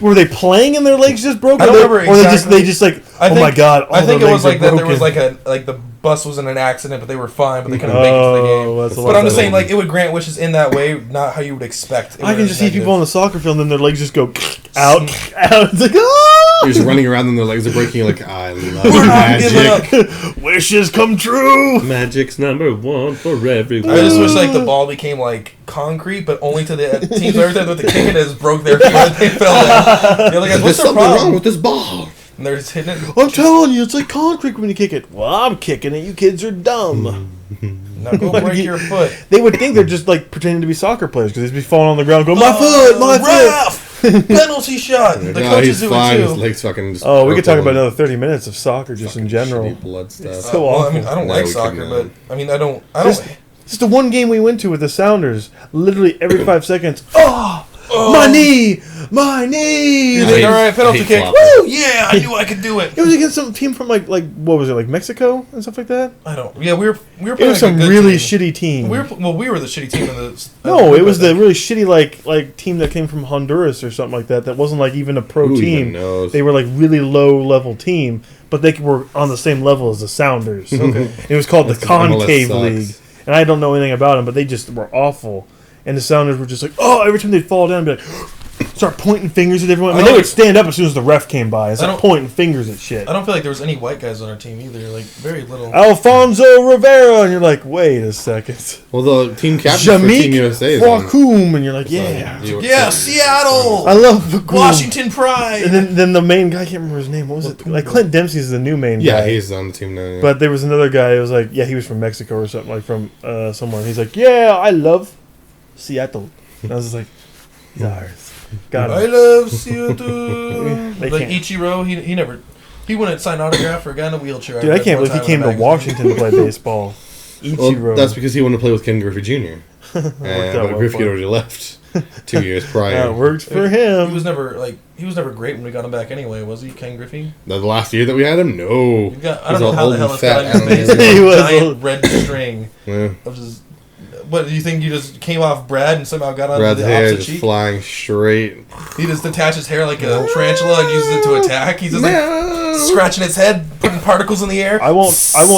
were they playing and their legs just broke? I don't remember Or exactly. they just like, I oh think- my god! I think it their was legs like are that. There was broken. like the bus was in an accident, but they were fine, but they couldn't make it to the game. That's a lot But I'm better. just saying, like, it would grant wishes in that way, not how you would expect. I can just see people on the soccer field and their legs just go out. It's like, You're just running around and their legs are breaking. You're like, I love We're not giving magic. up. wishes come true. Magic's #1 for everyone. I just wish like the ball became like concrete, but only to the teams. Every time that the kick it is broke their feet and they fell down. You're like, There's what's the something wrong problem? with this ball. And they're just hitting it. I'm telling you, it's like concrete when you kick it. Well, I'm kicking it. You kids are dumb. Now go break your foot. They would think they're just like pretending to be soccer players because they'd be falling on the ground, going, "My foot, my foot." Ref! Penalty shot. The No, coaches he's do fine. it His too. legs fucking just Oh, we broke could talk down. about another 30 minutes of soccer just in general. Shitty blood stuff. So Well, I awful. mean, I don't No, like we soccer, couldn't. but I mean, I don't. Just the one game we went to with the Sounders, literally every 5 seconds, my knee, my knee. He's like, all right, penalty hate kick. flopping. Woo! Yeah, I knew I could do it. It was against some team from like what was it, like Mexico and stuff like that? I don't. Yeah, we were It playing was like some a good really team. shitty team. We were the shitty team in the. No, it was the really shitty like team that came from Honduras or something like that. That wasn't like even a pro Who team. even knows? They were like really low level team, but they were on the same level as the Sounders. Okay, it was called the That's the MLS Concave sucks. League, and I don't know anything about them, but they just were awful. And the Sounders were just like, oh, every time they'd fall down, I'd be like, start pointing fingers at everyone. I I mean, don't they would like- stand up as soon as the ref came by and I start don't- pointing fingers at shit. I don't feel like there was any white guys on our team either. Like very little. Alfonso Rivera, and you're like, wait a second. Well, the team captain for Team Jameek USA is on. Wakum, and you're like, yeah. Yeah, Seattle. I love Wakum. Washington Pride. And then the main guy, I can't remember his name. What was it? Like Clint Dempsey's the new main Yeah, guy. he's on the team now. Yeah. But there was another guy. It was like, yeah, he was from Mexico or something, like from somewhere. And he's like, yeah, I love Seattle. And I was just like, he's ours. Got I him. love Seattle. They Like can't- Ichiro, he wouldn't sign autograph for a guy in a wheelchair. Dude, I can't believe he came to Washington to play baseball. Ichiro. Well, that's because he wanted to play with Ken Griffey Jr. out But well Griffey for him. already left 2 years prior. That worked for He him. was never great when we got him back anyway, was he, Ken Griffey? The last year that we had him, no. I don't know how the hell it's got on fat his face. animal. He A was giant old. red string Yeah. of just. What do you think? You just came off Brad and somehow got onto Brad's the hair opposite just cheek? flying straight. He just detached his hair like a tarantula and uses it to attack. He's just like scratching his head, putting particles in the air. I won't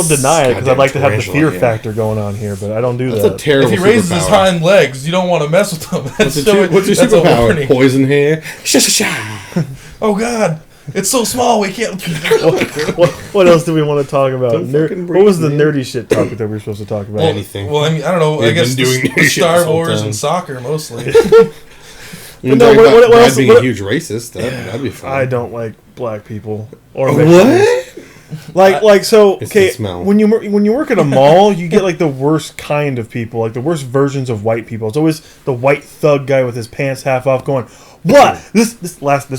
deny it because I'd like to have the Goddamn fear tarantula, factor going on here, but I don't do That's that. a terrible If he raises his superpower. hind legs, you don't want to mess with him. What's your that's a superpower? warning. Poison hair? Sha-sha-sha. Oh God, it's so small we can't. What else do we want to talk about? Don't fucking What was the breathe, man. nerdy shit topic that we were supposed to talk about? Anything. Well, I mean, I don't know. I We've guess been doing the this shit Star this whole Wars time. and soccer mostly. You no, know, what Brad else- being what- a huge racist. That'd be fun. I don't like black people or What? like so. It's the Okay, smell. when you work at a mall, you get like the worst kind of people, like the worst versions of white people. It's always the white thug guy with his pants half off, going, "What? This was last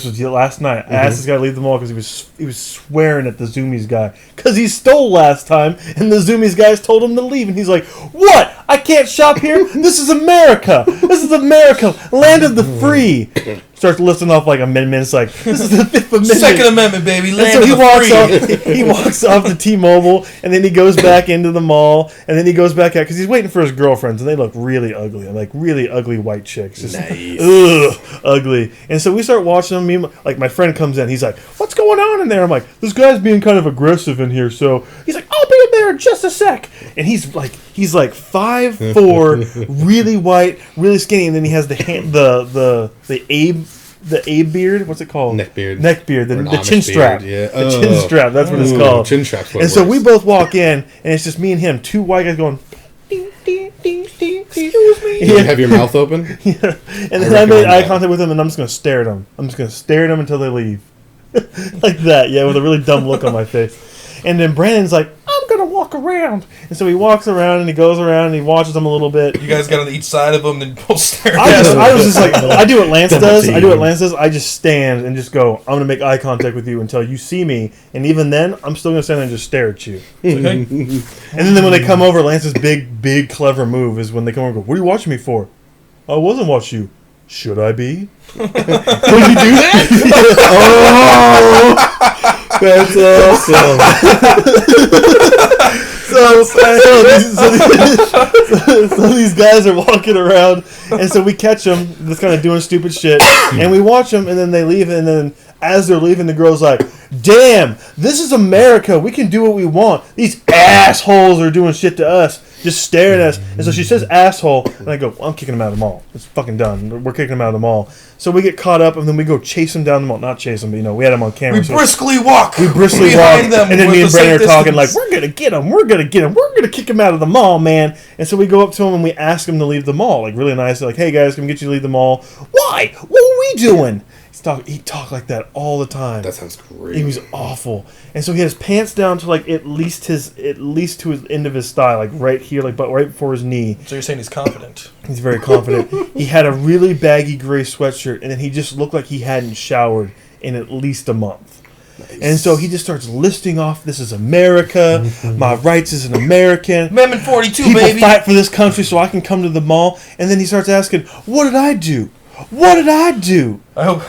night." I asked this guy to leave the mall because he was swearing at the Zoomies guy because he stole last time, and the Zoomies guys told him to leave, and he's like, "What? I can't shop here. This is America. This is America, land of the free." Starts listing off like amendments, like this is the Fifth Amendment. Second Amendment, baby. And Land so of he the walks free. off. He walks off to T-Mobile, and then he goes back into the mall, and then he goes back out because he's waiting for his girlfriends, and they look really ugly, like really ugly white chicks, just ugly. And so we start watching them. Like my friend comes in, he's like, "What's going on in there?" I'm like, "This guy's being kind of aggressive in here." So he's like, "I'll be in there in just a sec." And he's like 5'4", really white, really skinny, and then he has the Abe beard. What's it called? Neck beard. Neck beard. Or an The Amish chin strap. beard, yeah. The chin Oh. strap. That's what it's Ooh, called. chin strap's what And so works. we both walk in, and it's just me and him, two white guys going, ding, ding, ding, ding, excuse me. You have your mouth open? Yeah. And then I recommend made eye that. contact with them, and I'm just going to stare at them. I'm just going to stare at them until they leave. Like that, yeah, with a really dumb look on my face. And then Brandon's like, "I'm going to walk around." And so he walks around, and he goes around, and he watches them a little bit. You guys got on each side of them, then both stare. I was just like, I do what Lance Double does. I do what team. Lance does. I just stand and just go, "I'm going to make eye contact with you until you see me." And even then, I'm still going to stand there and just stare at you. Okay. And then when they come over, Lance's big, clever move is when they come over and go, "What are you watching me for?" "I wasn't watching you." "Should I be?" Would you do that? Oh, that's awesome. So these guys are walking around, and so we catch them just kind of doing stupid shit, and we watch them, and then they leave, and then as they're leaving, the girl's like, "Damn, this is America. We can do what we want. These assholes are doing shit to us, just staring at us." And so she says asshole, and I go, "Well, I'm kicking them out of the mall. It's fucking done. We're kicking them out of the mall." So we get caught up, and then we go chase them down the mall. Not chase them, but we had them on camera. We so briskly walk. we briskly behind walk, them and then with me and the Brandon are safe talking like, distance. "We're gonna get him, we're gonna get him, we're gonna kick him out of the mall, man." And so we go up to him and we ask him to leave the mall, like really nice, like, "Hey guys, can we get you to leave the mall?" "Why? What are we doing?" He talked like that all the time. That sounds great. He was awful, and so he had his pants down to like at least to his end of his thigh, like right here, like but right before his knee. So you're saying he's confident? He's very confident. He had a really baggy gray sweatshirt, and then he just looked like he hadn't showered in at least a month. Nice. And so he just starts listing off, "This is America. My rights as an American. Amendment 42, People baby. fight for this country so I can come to the mall." And then he starts asking, "What did I do? What did I do?" I hope.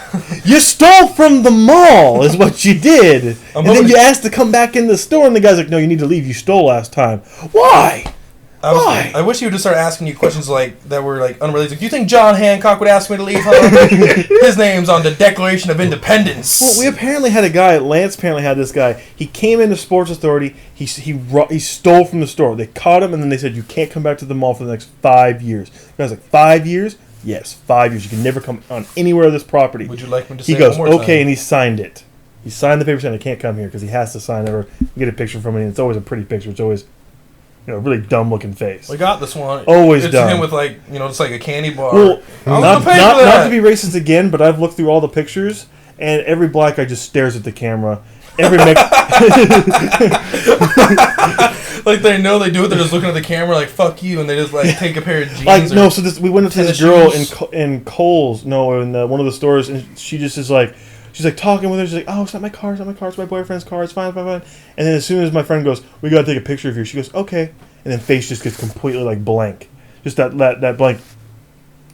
"You stole from the mall is what you did." And then you asked to come back in the store, and the guy's like, "No, you need to leave. You stole last time." "Why? Why?" I wish he would just start asking you questions like that were like unrelated. Do you think John Hancock would ask me to leave? Huh? His name's on the Declaration of Independence. Well, we apparently had a guy. Lance apparently had this guy. He came into Sports Authority. He stole from the store. They caught him, and then they said, "You can't come back to the mall for the next 5 years." The guy's like, 5 years? Yes, 5 years. You can never come on anywhere of this property. Would you like me to say He it goes, one more okay, time? and he signed it. He signed the paper saying I can't come here because he has to sign it or get a picture from it. And it's always a pretty picture. It's always, a really dumb looking face. We got this one. Always it's dumb. him with it's like a candy bar. Well, I was not to be racist again, but I've looked through all the pictures, and every black guy just stares at the camera. Every like they know they do it. They're just looking at the camera like "fuck you," and they just like take a pair of jeans. Like no, so we went up to this girl shoes. in Kohl's, in one of the stores, and she just is like, she's like talking with her. She's like, "Oh, it's not my car. It's not my car. It's my boyfriend's car. It's fine, fine, fine." And then as soon as my friend goes, "We gotta take a picture of you," she goes, "Okay," and then face just gets completely like blank, just that blank,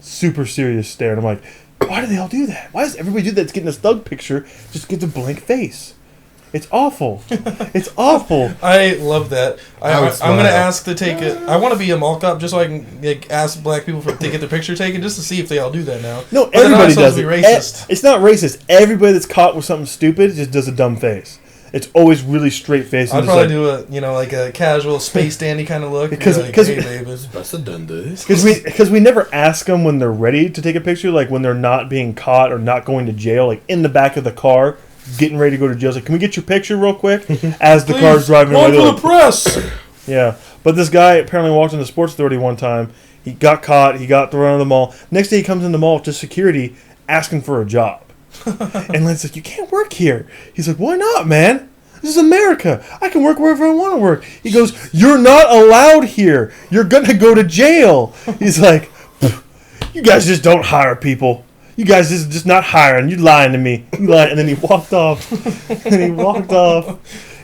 super serious stare. And I'm like, why do they all do that? Why does everybody do that? It's getting a thug picture, just gets a blank face. It's awful. It's awful. I love that. I'm going to ask to take it. I want to be a mall cop just so I can ask black people to get their picture taken just to see if they all do that now. No, but everybody does it. Racist. It's not racist. Everybody that's caught with something stupid just does a dumb face. It's always really straight face. I'd probably do a casual space dandy kind of look. Because we never ask them when they're ready to take a picture, like when they're not being caught or not going to jail, like in the back of the car, getting ready to go to jail. It's like, can we get your picture real quick? As the car's driving away. One for the press! Yeah. But this guy apparently walked in the Sports Authority one time. He got caught. He got thrown out of the mall. Next day he comes in the mall to security asking for a job. And Lynn's like, you can't work here. He's like, why not, man? This is America. I can work wherever I want to work. He goes, you're not allowed here. You're going to go to jail. He's like, you guys just don't hire people. You guys just not hiring. You lying to me. You lying. And then he walked off.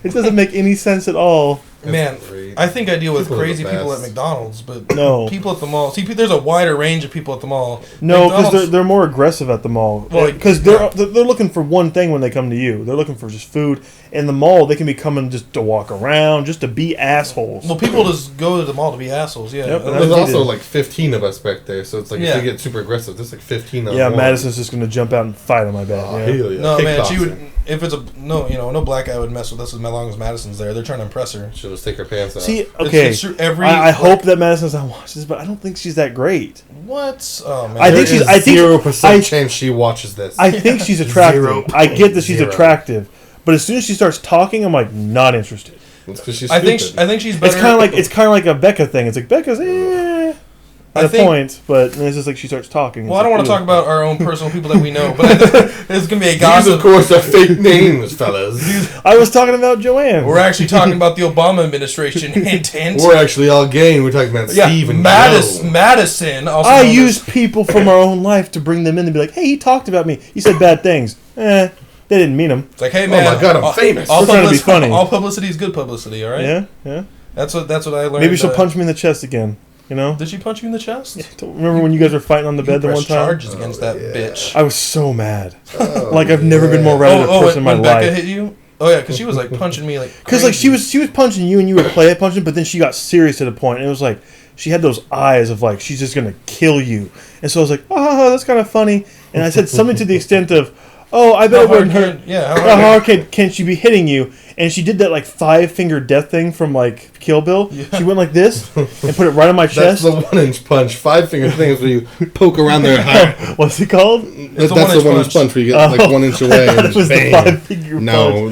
It doesn't make any sense at all. Man, I think I deal with crazy people at McDonald's, but no people at the mall. See, there's a wider range of people at the mall. No, because they're more aggressive at the mall. Because they're looking for one thing when they come to you. They're looking for just food. In the mall, they can be coming just to walk around, just to be assholes. Well, people just go to the mall to be assholes. Yeah. Yep, there's also like 15 of us back there, so it's like if they get super aggressive, there's like 15 of them. Yeah, Madison's just going to jump out and fight on my bed. No, man, she would. If it's no black guy would mess with us as long as Madison's there. They're trying to impress her. She'll just take her pants off. See, okay, it's I hope that Madison's not watching this, but I don't think she's that great. What? Oh man, I think she's 0% chance she watches this. I think she's attractive. I get that she's attractive, but as soon as she starts talking, I'm like not interested. It's because she's stupid. I think she's better. It's kind of like a Becca thing. It's like Becca's at a point, but it's just like she starts talking. Well, I don't want to talk about our own personal people that we know, but it's going to be a gossip. These, of course, are fake names, fellas. I was talking about Joanne. We're actually talking about the Obama administration. Hint. We're actually all gay, and we're talking about Steve and Madison. Also I use people from our own life to bring them in and be like, hey, he talked about me. He said bad things. They didn't mean them. It's like, hey, man. Oh, my God, I'm famous. We're trying to be funny. All publicity is good publicity, all right? Yeah. That's what I learned. Maybe she'll punch me in the chest again. You know? Did she punch you in the chest? Yeah, remember when you guys were fighting on the bed the one time? Charges against that bitch. I was so mad. I've never been more mad at a person in my life. Becca hit you? Oh yeah, because she was like punching me like. Because like she was punching you and you would play it punching, but then she got serious to the point, and it was like she had those eyes of like she's just gonna kill you, and so I was like, oh, that's kind of funny, and I said something to the extent of, oh, I bet it wouldn't hurt. How hard can she be hitting you? And she did that like 5-finger death thing from like Kill Bill. Yeah. She went like this and put it right on my chest. That's the 1-inch punch. 5-finger thing is where you poke around their heart. What's it called? That's the 1-inch punch where you get like 1 inch away. And it was bang. the 5-finger punch.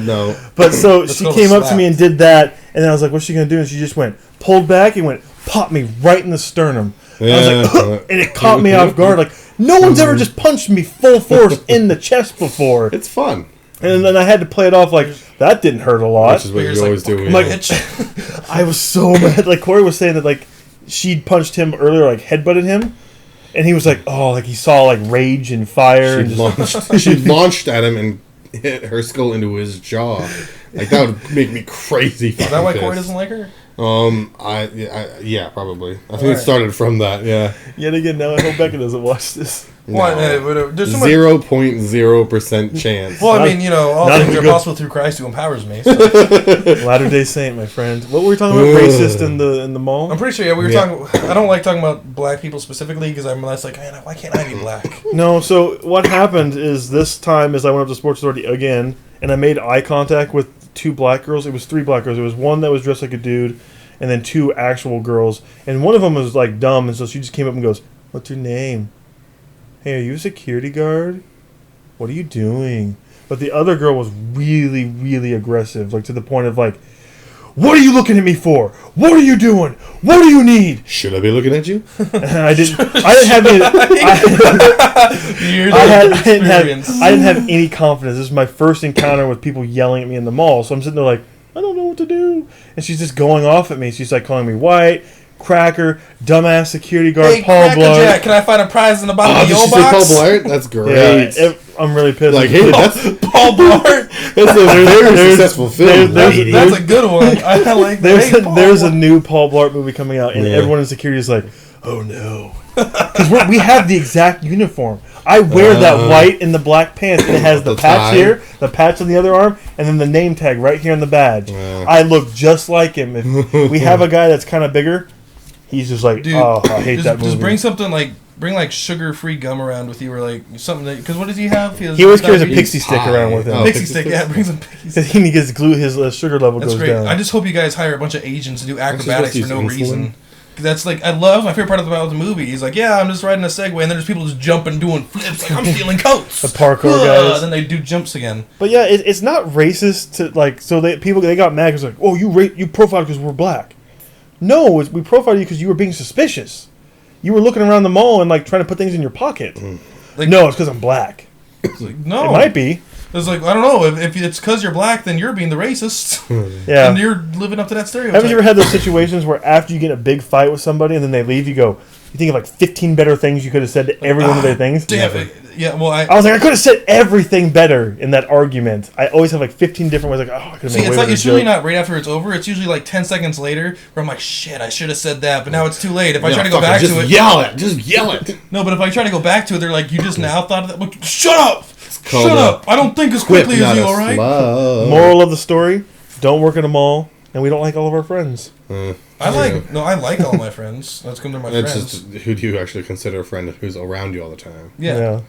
No. But so she came up to me and did that, and then I was like, what's she gonna do? And she just pulled back and popped me right in the sternum. Yeah. I was like, and it caught me off guard. Like no one's ever just punched me full force in the chest before. It's fun. And then I had to play it off like that didn't hurt a lot. Which is what you always do. Like, I was so mad. Like Corey was saying that like she'd punched him earlier, like headbutted him, and he was like, oh, like he saw like rage and fire. She launched at him and hit her skull into his jaw. Like that would make me crazy. Is that why Corey doesn't like her? Yeah, probably. I think it started from that. Yeah. Yet again, now I hope Becca doesn't watch this. No. There's 0.0% chance. Well, I mean, all things are possible through Christ who empowers me. So. Latter-day Saint, my friend. What were we talking about? Racist in the mall? I'm pretty sure. Yeah, we were talking. I don't like talking about black people specifically because I'm less like, man, why can't I be black? No. So what happened is this time is I went up to Sports Authority again and I made eye contact with 2 black girls. It was 3 black girls. It was one that was dressed like a dude, and then 2 actual girls. And one of them was like dumb, and so she just came up and goes, "What's your name?" "Hey, are you a security guard? What are you doing?" But the other girl was really, really aggressive, like to the point of like, "What are you looking at me for? What are you doing? What do you need?" Should I be looking at you? I didn't have any. I didn't have any confidence. This is my first encounter with people yelling at me in the mall. So I'm sitting there like, I don't know what to do. And she's just going off at me. She's like calling me white, cracker, dumbass security guard, Hey, Paul Blart. Jack, can I find a prize in the bottom of your did she say Paul box? Blart? That's great. Yeah, I'm really pissed. Like, hey, that's Paul Blart. a very successful film. That's a good one. I like that. There's a new Paul Blart movie coming out, and everyone in security is like, "Oh no," because we have the exact uniform. I wear that white and the black pants, and it has the patch tie. here, the patch on the other arm, and then the name tag right here on the badge. I look just like him. If we have a guy that's kind of bigger, he's just like, dude, "Oh, I hate that movie." Just bring something like sugar-free gum around with you, or like something that, because what does he have? He always carries a pixie stick around with him. Oh, Pixie stick, yeah, bring some pixie stick. He gets glue. His sugar level That's goes great. down. I just hope you guys hire a bunch of Asians to do acrobatics for no insulin? reason. 'Cause that's like, I love my favorite part about the movie. He's like, yeah, I'm just riding a Segway, and then there's people just jumping, doing flips, like I'm stealing coats. The parkour guys. Then they do jumps again. But yeah, it's not racist to like. So they got mad because like, oh, you profiled because we're black. No, we profiled you because you were being suspicious. You were looking around the mall and like trying to put things in your pocket. Like, No, it's because I'm black. It's like, no, It might be. It's like, I don't know, if it's because you're black, then you're being the racist. Yeah. And you're living up to that stereotype. Haven't you ever had those situations where after you get in a big fight with somebody and then they leave, you think of like 15 better things you could have said to every one of their things? Damn it. Yeah, well, I was like, I could have said everything better in that argument. I always have like 15 different ways. Like, oh, I could have made it's way like better it's usually joke. not right after it's over. It's usually like 10 seconds later where I'm like, shit, I should have said that, but now it's too late. If I try to go back to it, Just yell it. no, but if I try to go back to it, they're like, you just now thought of that. Like, shut up! Shut up! I don't think as quickly as you, alright? Moral of the story: don't work at a mall, and we don't like all of our friends. I like all my friends. That's because they're my It's friends. just who do you actually consider a friend who's around you all the time? Yeah.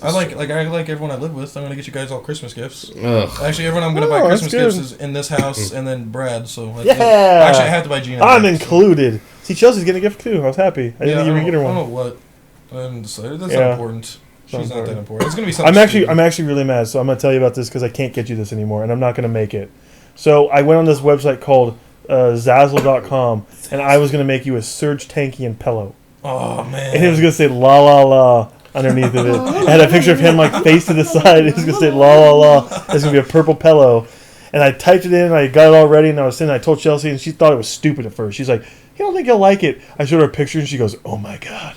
I like everyone I live with. I'm gonna get you guys all Christmas gifts. Ugh. Actually, everyone I'm gonna buy that's Christmas good. gifts is in this house, and then Brad. So Yeah. actually, I have to buy Gina. I'm gifts, included. See, Chelsea's getting a gift too. I was happy. I didn't think you were I getting her don't one. know what. I haven't decided. That's Yeah. not important. She's not that important. It's gonna be something. I'm actually really mad. So I'm gonna tell you about this because I can't get you this anymore, and I'm not gonna make it. So I went on this website called Zazzle.com, and I was gonna make you a Surge Tankian pillow, Oh man. and it was gonna say la la la underneath of it. I had a picture of him like face to the side. It was gonna say la la la. It's gonna be a purple pillow. And I typed it in, and I got it all ready, and I was sitting. I told Chelsea, and she thought it was stupid at first. She's like, "You don't think you'll like it?" I showed her a picture, and she goes, "Oh my god,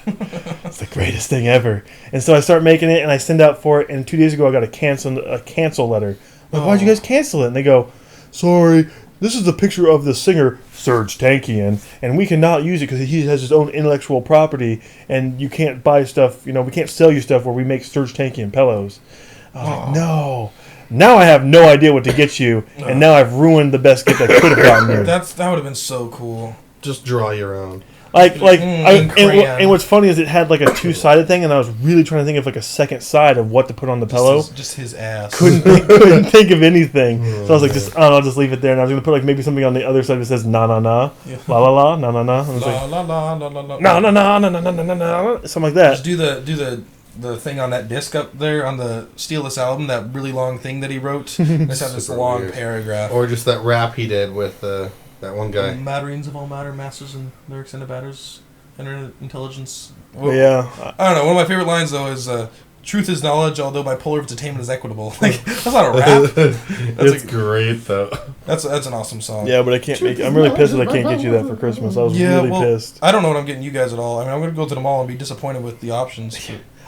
it's the greatest thing ever!" And so I start making it, and I send out for it. And 2 days ago, I got a cancel letter. I'm like, why'd you guys cancel it? And they go, "Sorry, this is the picture of the singer Serge Tankian, and we cannot use it because he has his own intellectual property, and you can't buy stuff. We can't sell you stuff where we make Serge Tankian pillows." I was like, no. Now I have no idea what to get you, and now I've ruined the best gift I could have gotten you. That would have been so cool. Just draw your own. And what's funny is it had like a two-sided thing, and I was really trying to think of like a second side of what to put on the pillow. Just his ass. Couldn't think of anything. So I was like, I'll just leave it there, and I was gonna put like maybe something on the other side that says na na na, la la la, na na na. And I was La like, la la la la la. na na na na na na na na, something like that. Just do the thing on that disc up there on the Steal This album, that really long thing that he wrote. Let's have this long weird. paragraph. Or just that rap he did with that one guy. Matterings of all matter, masters and their extended batters, internet intelligence. Yeah. I don't know. One of my favorite lines though is "Truth is knowledge, although bipolar entertainment is equitable." Like, that's not a rap. It's great though. That's an awesome song. Yeah, but I can't make. I'm really pissed that I can't get you that for Christmas. I was really pissed. I don't know what I'm getting you guys at all. I mean, I'm gonna go to the mall and be disappointed with the options.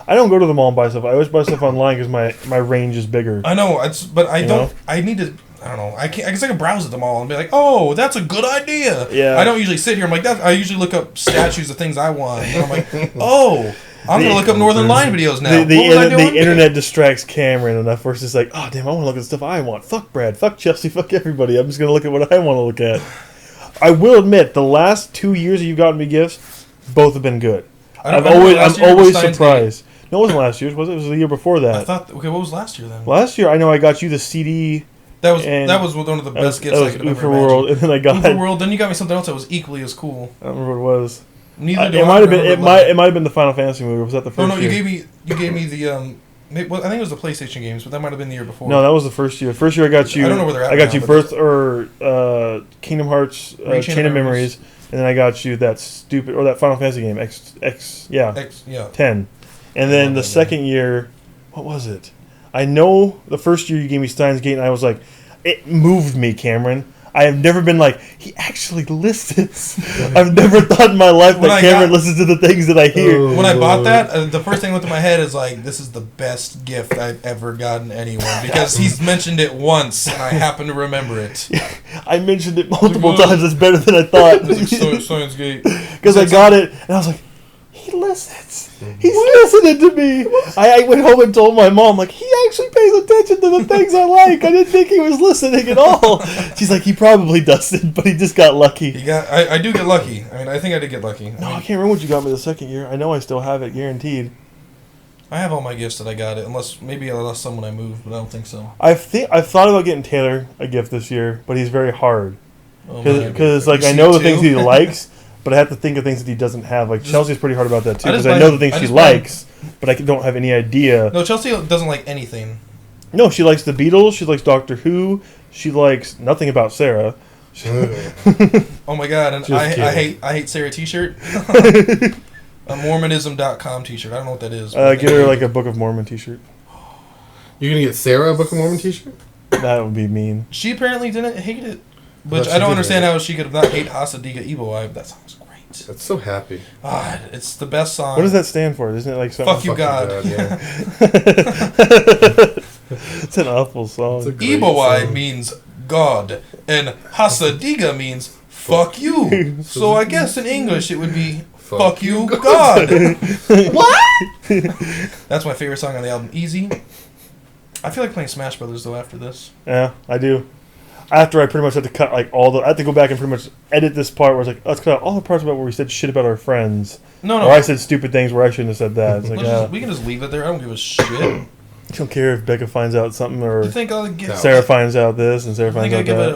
I don't go to the mall and buy stuff. I always buy stuff online because my range is bigger. I know, but I don't. know? I need to. I don't know. I guess I can browse at the mall and be like, "Oh, that's a good idea." Yeah. I don't usually sit here. I'm like that. I usually look up statues of things I want. And I'm like, "Oh, I'm gonna look up Northern Line videos now." The internet distracts Cameron enough where it's just like, oh damn, I want to look at the stuff I want. Fuck Brad, fuck Chelsea, fuck everybody. I'm just gonna look at what I want to look at. I will admit, the last 2 years that you've gotten me gifts, both have been good. I'm always surprised. No, it wasn't last year's, was it? It was the year before that. I thought. Okay, what was last year then? Last year, I know I got you the CD. That was one of the best gifts I could have ever World, imagined. and then I got Uber World. Then you got me something else that was equally as cool. I don't remember what it was. Neither do It I might have been. remember It might have been the Final Fantasy movie. Was that the Oh first? no, you year? gave me the well, I think it was the PlayStation games, but that might have been the year before. No, that was the first year. First year I got you. I don't know where they're at I got now, you but- Birth or Kingdom Hearts Chain of Memories, and then I got you that stupid or that Final Fantasy game X 10, and then the second year, what was it? I know the first year you gave me Steins Gate, and I was like, it moved me, Cameron. I have never been like, he actually listens. I've never thought in my life that Cameron listens to the things that I hear. When I bought that, the first thing that went through my head is like, this is the best gift I've ever gotten anyone because he's mentioned it once and I happen to remember it. I mentioned it multiple times. It's better than I thought. Steins Gate. Because I got it, and I was like, he listens. He's listening to me. I went home and told my mom, like, he actually pays attention to the things I like. I didn't think he was listening at all. She's like, he probably doesn't, but he just got lucky. I do get lucky. I mean, I think I did get lucky. No, I can't remember what you got me the second year. I know I still have it guaranteed. I have all my gifts that I got it, unless maybe I lost some when I moved, but I don't think so. I've thought about getting Taylor a gift this year, but he's very hard. Because like I know the things he likes, but I have to think of things that he doesn't have. Like Chelsea's pretty hard about that too, because I know the things she likes, but I don't have any idea. No, Chelsea doesn't like anything. No, she likes the Beatles. She likes Doctor Who. She likes nothing about Sarah. Oh my god! And I hate Sarah T-shirt. A Mormonism.com T-shirt. I don't know what that is. Get her like a Book of Mormon T-shirt. You're gonna get Sarah a Book of Mormon T-shirt? That would be mean. She apparently didn't hate it, which I don't understand how she could have not hate Hasadiga Evo Vibe. That song's great. That's so happy. It's the best song. What does that stand for? Isn't it like something? Fuck you, God. Yeah. It's an awful song. Evo Vibe means God, and Hasadiga means fuck you. So I guess in English it would be fuck you, God. What? That's my favorite song on the album. Easy. I feel like playing Smash Brothers though after this. Yeah, I do. After I pretty much had to cut like all the, I had to go back and pretty much edit this part where it's like, let's cut out all the parts about where we said shit about our friends. No. Or I said stupid things where I shouldn't have said that. It's like, we can just leave it there. I don't give a shit. I don't care if Becca finds out something or You think I'll get Sarah finds out this and Sarah I finds think I out give that.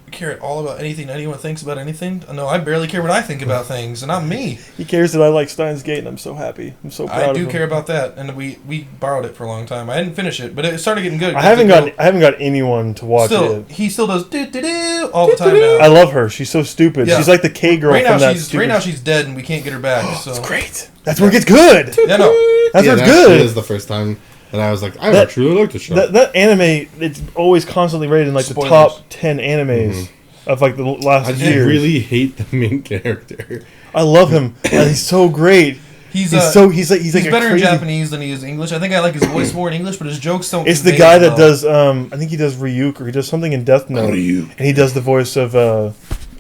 a care all about anything anyone thinks about anything? No, I barely care what I think about things, and I'm me. He cares that I like Steins Gate, and I'm so happy. I'm so proud I of do him. care about that, and we borrowed it for a long time. I didn't finish it, but it started getting good. I haven't got anyone to watch it. He still does do all the time now. I love her. She's so stupid. Yeah. She's like the K girl from that stupid. Right now she's dead, and we can't get her back. So It's great. That's where it gets good. Yeah, no. That's where it's that good. is the first time that I was like, I actually like the show. That anime, it's always constantly rated in like Spoilers. the top 10 animes of like the last I just year. really hate the main character. I love him. He's so great. He's like He's a better in crazy- Japanese than he is English. I think I like his voice more in English, but his jokes don't. It's the convey guy as that well. does I think he does Ryuk or he does something in Death Note. And he does the voice of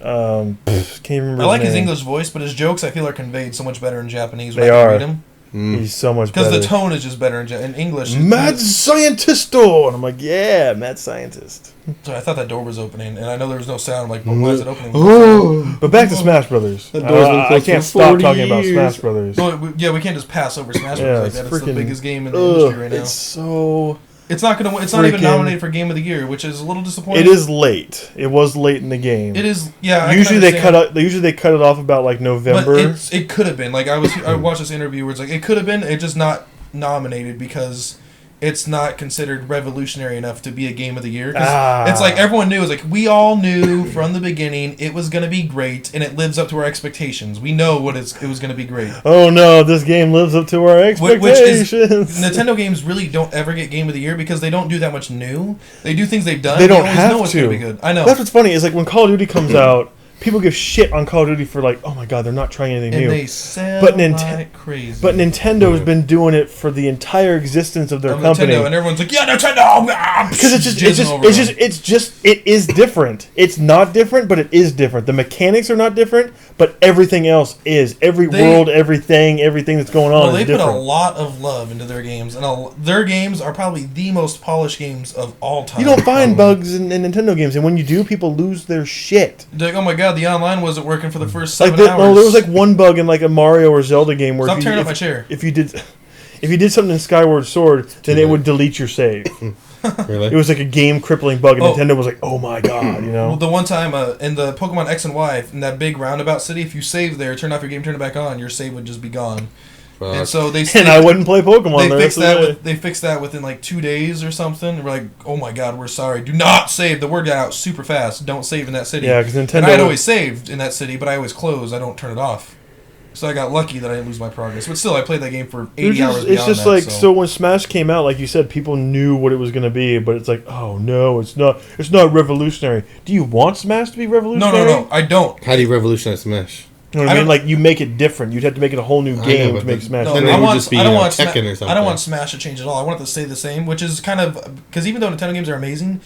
can't remember. I like his name. English voice, but his jokes I feel are conveyed so much better in Japanese. They when I are. read them. He's so much Because better. the tone is just better in English. Mad Scientisto! And I'm like, yeah, Mad Scientist. Sorry, I thought that door was opening, and I know there was no sound. I'm like, but why is it opening? Oh, But back to Smash Brothers. That door's been I closed can't for stop 40 talking about years. Smash Brothers. No, we can't just pass over Smash Yeah, Bros. Like that. It's the freaking- biggest game in the industry right now. It's so... It's not gonna. It's not even freaking- nominated for Game of the Year, which is a little disappointing. It is late. It was late in the game. It is. Yeah. Usually they cut it off about like November. But it could have been. Like I watched this interview where it's like it could have been. It's just not nominated because it's not considered revolutionary enough to be a Game of the Year. 'Cause it's like everyone knew. It's like we all knew from the beginning it was gonna be great, and it lives up to our expectations. We know it was gonna be great. Oh no, this game lives up to our expectations. Which is Nintendo games really don't ever get Game of the Year because they don't do that much new. They do things they've done. They don't always have know it's to. gonna be good. I know. That's what's funny is like when Call of Duty comes out, people give shit on Call of Duty for like, oh my god, they're not trying anything and new. they sell But like crazy. But Nintendo's been doing it for the entire existence of their company. Nintendo, and everyone's like, yeah, Nintendo, Because it is different. It's not different, but it is different. The mechanics are not different, but everything else is. Everything that's going on they is put a different. lot of love into their games, and their games are probably the most polished games of all time. You don't find bugs in Nintendo games, and when you do, people lose their shit. They're like, oh my god, the online wasn't working for the first Like 7 hours. there was like one bug in like a Mario or Zelda game where Stop tearing up my chair. if If you did something in Skyward Sword, then it would delete your save. Really? It was like a game crippling bug, and Oh. Nintendo was like, "Oh my god," you know. Well, the one time in the Pokemon X and Y, in that big roundabout city, if you save there, turn off your game, turn it back on, your save would just be gone. And so And I wouldn't play Pokemon. They there. fixed That's the way. that. They fixed that within like 2 days or something. We're like, oh my god, we're sorry. Do not save. The word got out super fast. Don't save in that city. Yeah, because Nintendo. And I had always saved in that city, but I always close. I don't turn it off. So I got lucky that I didn't lose my progress. But still, I played that game for 80 hours beyond It's just that, like so when Smash came out, like you said, people knew what it was going to be, but it's like, oh no, it's not. It's not revolutionary. Do you want Smash to be revolutionary? No, I don't. How do you revolutionize Smash? You know what I mean? Like you make it different. You'd have to make it a whole new I game know, to but make Smash. No, Then different. it would just be, I don't you know, want Tekken or I something. don't want Smash to change at all. I want it to stay the same, which is kind of because even though Nintendo games are amazing,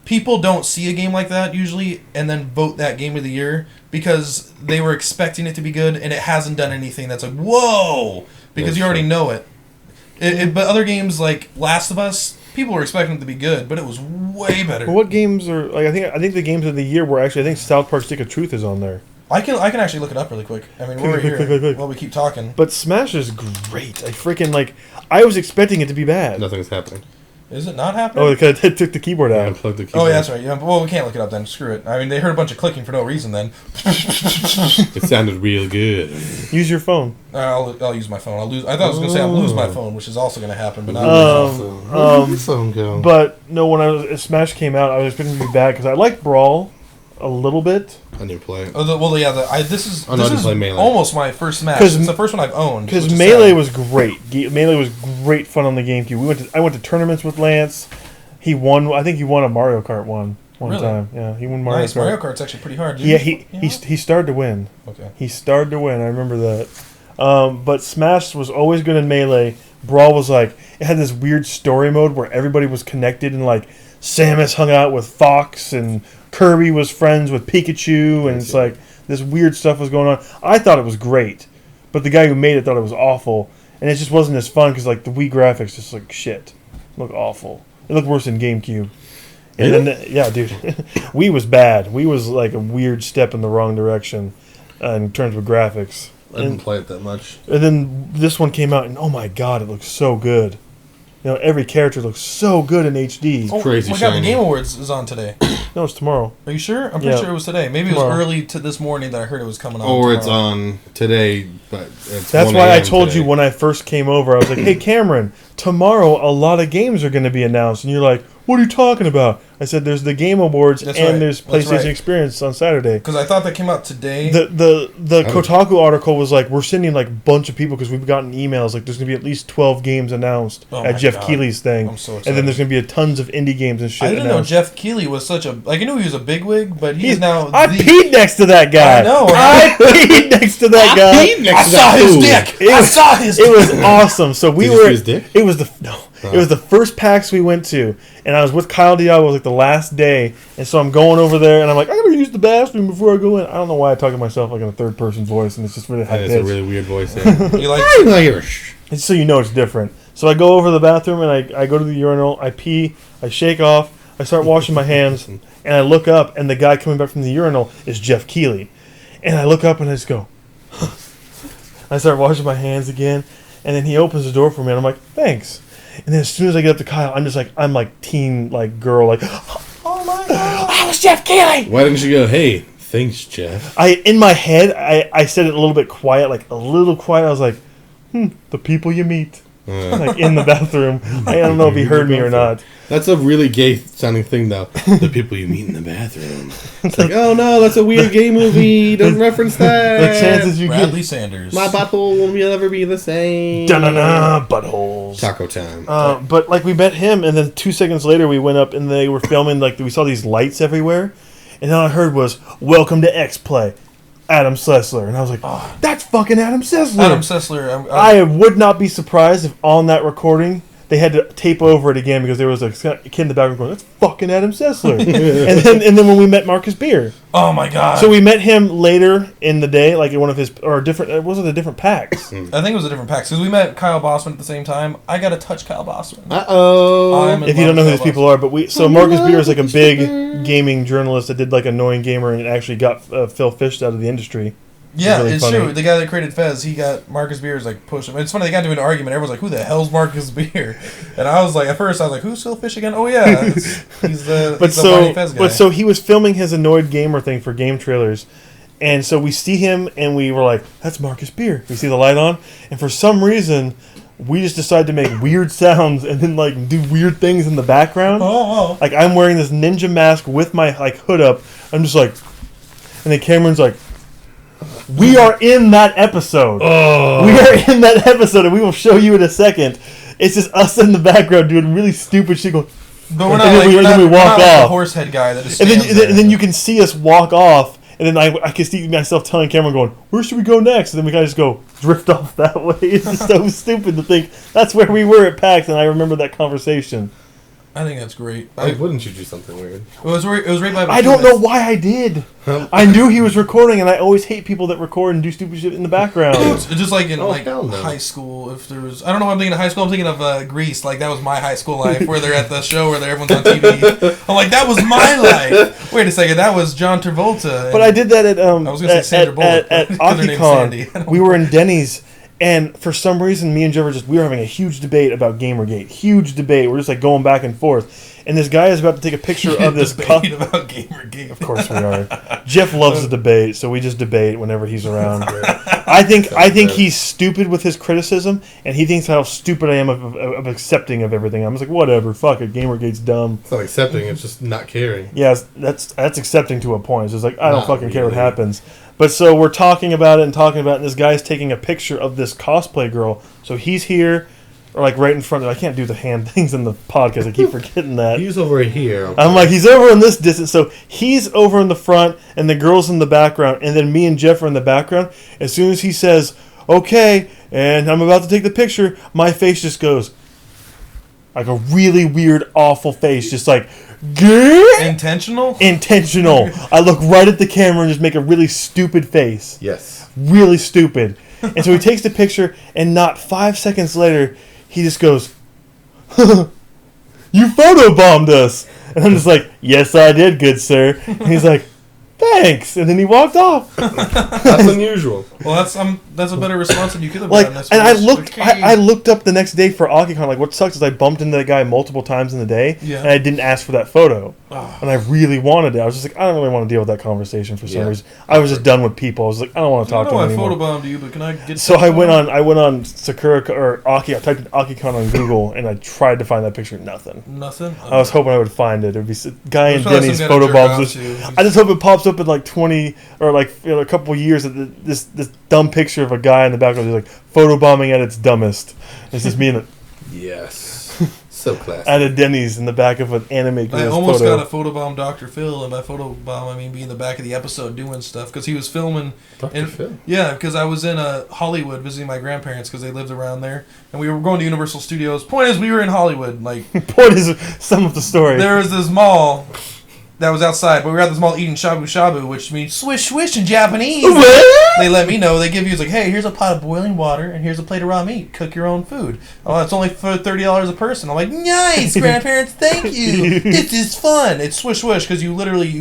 people don't see a game like that usually and then vote that game of the year because they were expecting it to be good and it hasn't done anything that's like whoa because That's you already true. know it. But other games like Last of Us, people were expecting it to be good, but it was way better. Well, what games are like? I think the games of the year were actually. I think South Park: Stick of Truth is on there. I can actually look it up really quick. I mean, we're Quick. here while we keep talking. But Smash is great. I freaking like. I was expecting it to be bad. Nothing's happening. Is it not happening? Oh, because it took the keyboard I out. unplugged the keyboard. Oh, yeah, that's right. Yeah, well, we can't look it up then. Screw it. I mean, they heard a bunch of clicking for no reason then. It sounded real good. Use your phone. I'll use my phone. I thought I was going to say I'll lose my phone, which is also going to happen, but not Where did the phone go? But no, when Smash came out, I was expecting it to be bad because I like Brawl a little bit. I need to play it. this is play Melee. almost my first Smash. 'Cause- It's the first one I've owned. Because which is Melee sad. was great. Melee was great fun on the GameCube. I went to tournaments with Lance. He won. I think he won a Mario Kart one Really? time. Yeah, he won Mario nice. Kart. Mario Kart's actually pretty hard. Yeah, he started to win. Okay. He started to win. I remember that. But Smash was always good in Melee. Brawl was like it had this weird story mode where everybody was connected and like Samus hung out with Fox and Kirby was friends with Pikachu and it's like this weird stuff was going on. I thought it was great, but the guy who made it thought it was awful, and it just wasn't as fun because like the Wii graphics just like shit, look awful. It looked worse than GameCube. And then yeah, dude, Wii was bad. Wii was like a weird step in the wrong direction in terms of graphics. I didn't play it that much. And then this one came out, and oh my god, it looks so good. You know, every character looks so good in HD. Oh, crazy my God, the shiny. Game Awards is on today. No, it's tomorrow. Are you sure? I'm pretty Yeah. sure it was today. Maybe it Tomorrow. was early to this morning that I heard it was coming on. Or it's tomorrow. on today, but it's That's 1 why I a.m. told today. you when I first came over, I was like, hey, Cameron, tomorrow a lot of games are going to be announced. And you're like, what are you talking about? I said, there's the Game Awards That's and right. there's That's PlayStation right. Experience on Saturday. Because I thought that came out today. The Kotaku article was like, we're sending like a bunch of people because we've gotten emails like there's going to be at least 12 games announced Oh at my Jeff God. Keighley's thing. I'm so And excited. then there's going to be tons of indie games and shit I didn't know announced. Jeff Keighley was such a... Like, I knew he was a bigwig, but he's now... I peed next to that guy. I know. I peed next to that guy. I saw his dick! It I was- saw his It was awesome. So we Did you were. see his dick? It was the no. It was the first PAX we went to, and I was with Kyle Diallo. It was like the last day, and so I'm going over there, and I'm like, I gotta use the bathroom before I go in. I don't know why I talk to myself like in a third person voice, and it's just really high That is a pitched. really weird voice. Yeah. You like... It's so you know it's different. So I go over to the bathroom and I go to the urinal. I pee. I shake off. I start washing my hands, and I look up, and the guy coming back from the urinal is Jeff Keighley, and I look up and I just go. I start washing my hands again, and then he opens the door for me, and I'm like, thanks. And then as soon as I get up to Kyle, I'm like teen like girl like, oh my god, I was Jeff Keighley. Why didn't you go, hey, thanks, Jeff? In my head, I said it a little bit quiet, like a little quiet. I was like, the people you meet. Like in the bathroom. I don't know if he heard me or not. That's a really gay sounding thing, though. The people you meet in the bathroom. It's like, oh no, that's a weird gay movie. Don't reference that. The chances you Bradley get. Sanders. My butthole will never be the same. Da-na-na, buttholes. Taco time. But like we met him, and then 2 seconds later we went up and they were filming. Like we saw these lights everywhere, and all I heard was "Welcome to X Play, Adam Sessler," and I was like, "That's fucking Adam Sessler." Adam Sessler. I would not be surprised if on that recording they had to tape over it again because there was a kid in the background going, "That's fucking Adam Sessler." and then when we met Marcus Beer, oh my god. so we met him later in the day, like in one of his or different. Was it a different PAX? I think it was a different PAX because we met Kyle Bossman at the same time. I got to touch Kyle Bossman. Uh-oh. I'm in If you love don't know who with these people Kyle are, but Marcus Beer is like a big gaming journalist that did like Annoying Gamer and actually got Phil Fish out of the industry. Yeah, really it's funny. true. The guy that created Fez, he got Marcus Beer's like push him. It's funny, they got into an argument. Everyone's like, "Who the hell's Marcus Beer?" And I was like, at first, I was like, "Who's Phil Fish again?" Oh yeah, he's the whiny Fez guy. But so he was filming his annoyed gamer thing for game trailers, and so we see him, and we were like, "That's Marcus Beer." We see the light on, and for some reason, we just decided to make weird sounds and then like do weird things in the background. Oh. Like I'm wearing this ninja mask with my like hood up. I'm just like, and then Cameron's like, "We are in that episode. Oh. We are in that episode, and we will show you in a second." It's just us in the background doing really stupid shit. Going, But we're not and like, then we we're walk not like the off. horse head guy that just And stands then, there. and then you can see us walk off, and then I can see myself telling Cameron, going, "Where should we go next?" And then we kind of just go drift off that way. It's just so stupid to think that's where we were at PAX, and I remember that conversation. I think that's great. Why wouldn't you do something weird? It was right by. I don't know why I did. I knew he was recording, and I always hate people that record and do stupid shit in the background. It's just like in hell no. high school, if there was, I don't know what I'm thinking of high school. I'm thinking of Grease. Like that was my high school life, where they're at the show where everyone's on TV. I'm like, that was my life. Wait a second, that was John Travolta. But I did that at I was gonna say Sandra Bullock, at 'cause her name's Sandy. AkiCon. We were in Denny's, and for some reason, me and Jeff we were having a huge debate about Gamergate. Huge debate. We're just like going back and forth. And this guy is about to take a picture of this cup. about Gamergate. Of course we are. Jeff loves to debate, so we just debate whenever he's around. I think he's stupid with his criticism, and he thinks how stupid I am of accepting of everything. I'm just like, whatever, fuck it, Gamergate's dumb. It's not accepting, it's just not caring. Yeah, that's accepting to a point. It's just like, I don't Not fucking care what really. happens. But so we're talking about it, and this guy's taking a picture of this cosplay girl. So he's here, or like right in front of, I can't do the hand things in the podcast, I keep forgetting that. He's over here. I'm like, he's over in this distance, so he's over in the front, and the girl's in the background, and then me and Jeff are in the background. As soon as he says, "Okay," and I'm about to take the picture, my face just goes, like a really weird, awful face, just like, Intentional? intentional. I look right at the camera and just make a really stupid face. Yes. Really stupid. And so he takes the picture, and not 5 seconds later, he just goes, "You photobombed us." And I'm just like, "Yes, I did, good sir." And he's like, "Thanks." And then he walked off. That's unusual. Well, that's a better response than you could have Like, done. That's and I what- looked, I looked up the next day for AkiCon. Like, what sucks is I bumped into that guy multiple times in the day, Yeah. and I didn't ask for that photo. Oh. And I really wanted it. I was just like, I don't really want to deal with that conversation for some Yeah. reason. I was just done with people. I was like, I don't want to I talk to know him I anymore. photobombed you, but can I get? So I went on Sakura or Aki. I typed in AkiCon on Google, and I tried to find that picture. Nothing. Nothing. I was hoping I would find it. It'd be guy in There's probably Denny's some guy to photo jerk bombs. off to. I just hope it pops up in like 20 or like a couple years. This dumb picture of a guy in the background is like photobombing at its dumbest. It's just me in Yes. So classic. at a Denny's in the back of an anime I girl's almost photo. got a photobomb Dr. Phil, and by photobomb I mean be in the back of the episode doing stuff because he was filming. Dr. Phil? Yeah, because I was in Hollywood visiting my grandparents because they lived around there, and we were going to Universal Studios. Point is, we were in Hollywood. Like Point is some of the story. there was this mall that was outside, but we were at this mall eating shabu shabu, which means swish swish in Japanese. They let me know. They give you, it's like, hey, here's a pot of boiling water, and here's a plate of raw meat. Cook your own food. Oh, it's only for $30 a person. I'm like, nice, grandparents, thank you. This is fun. It's swish swish because you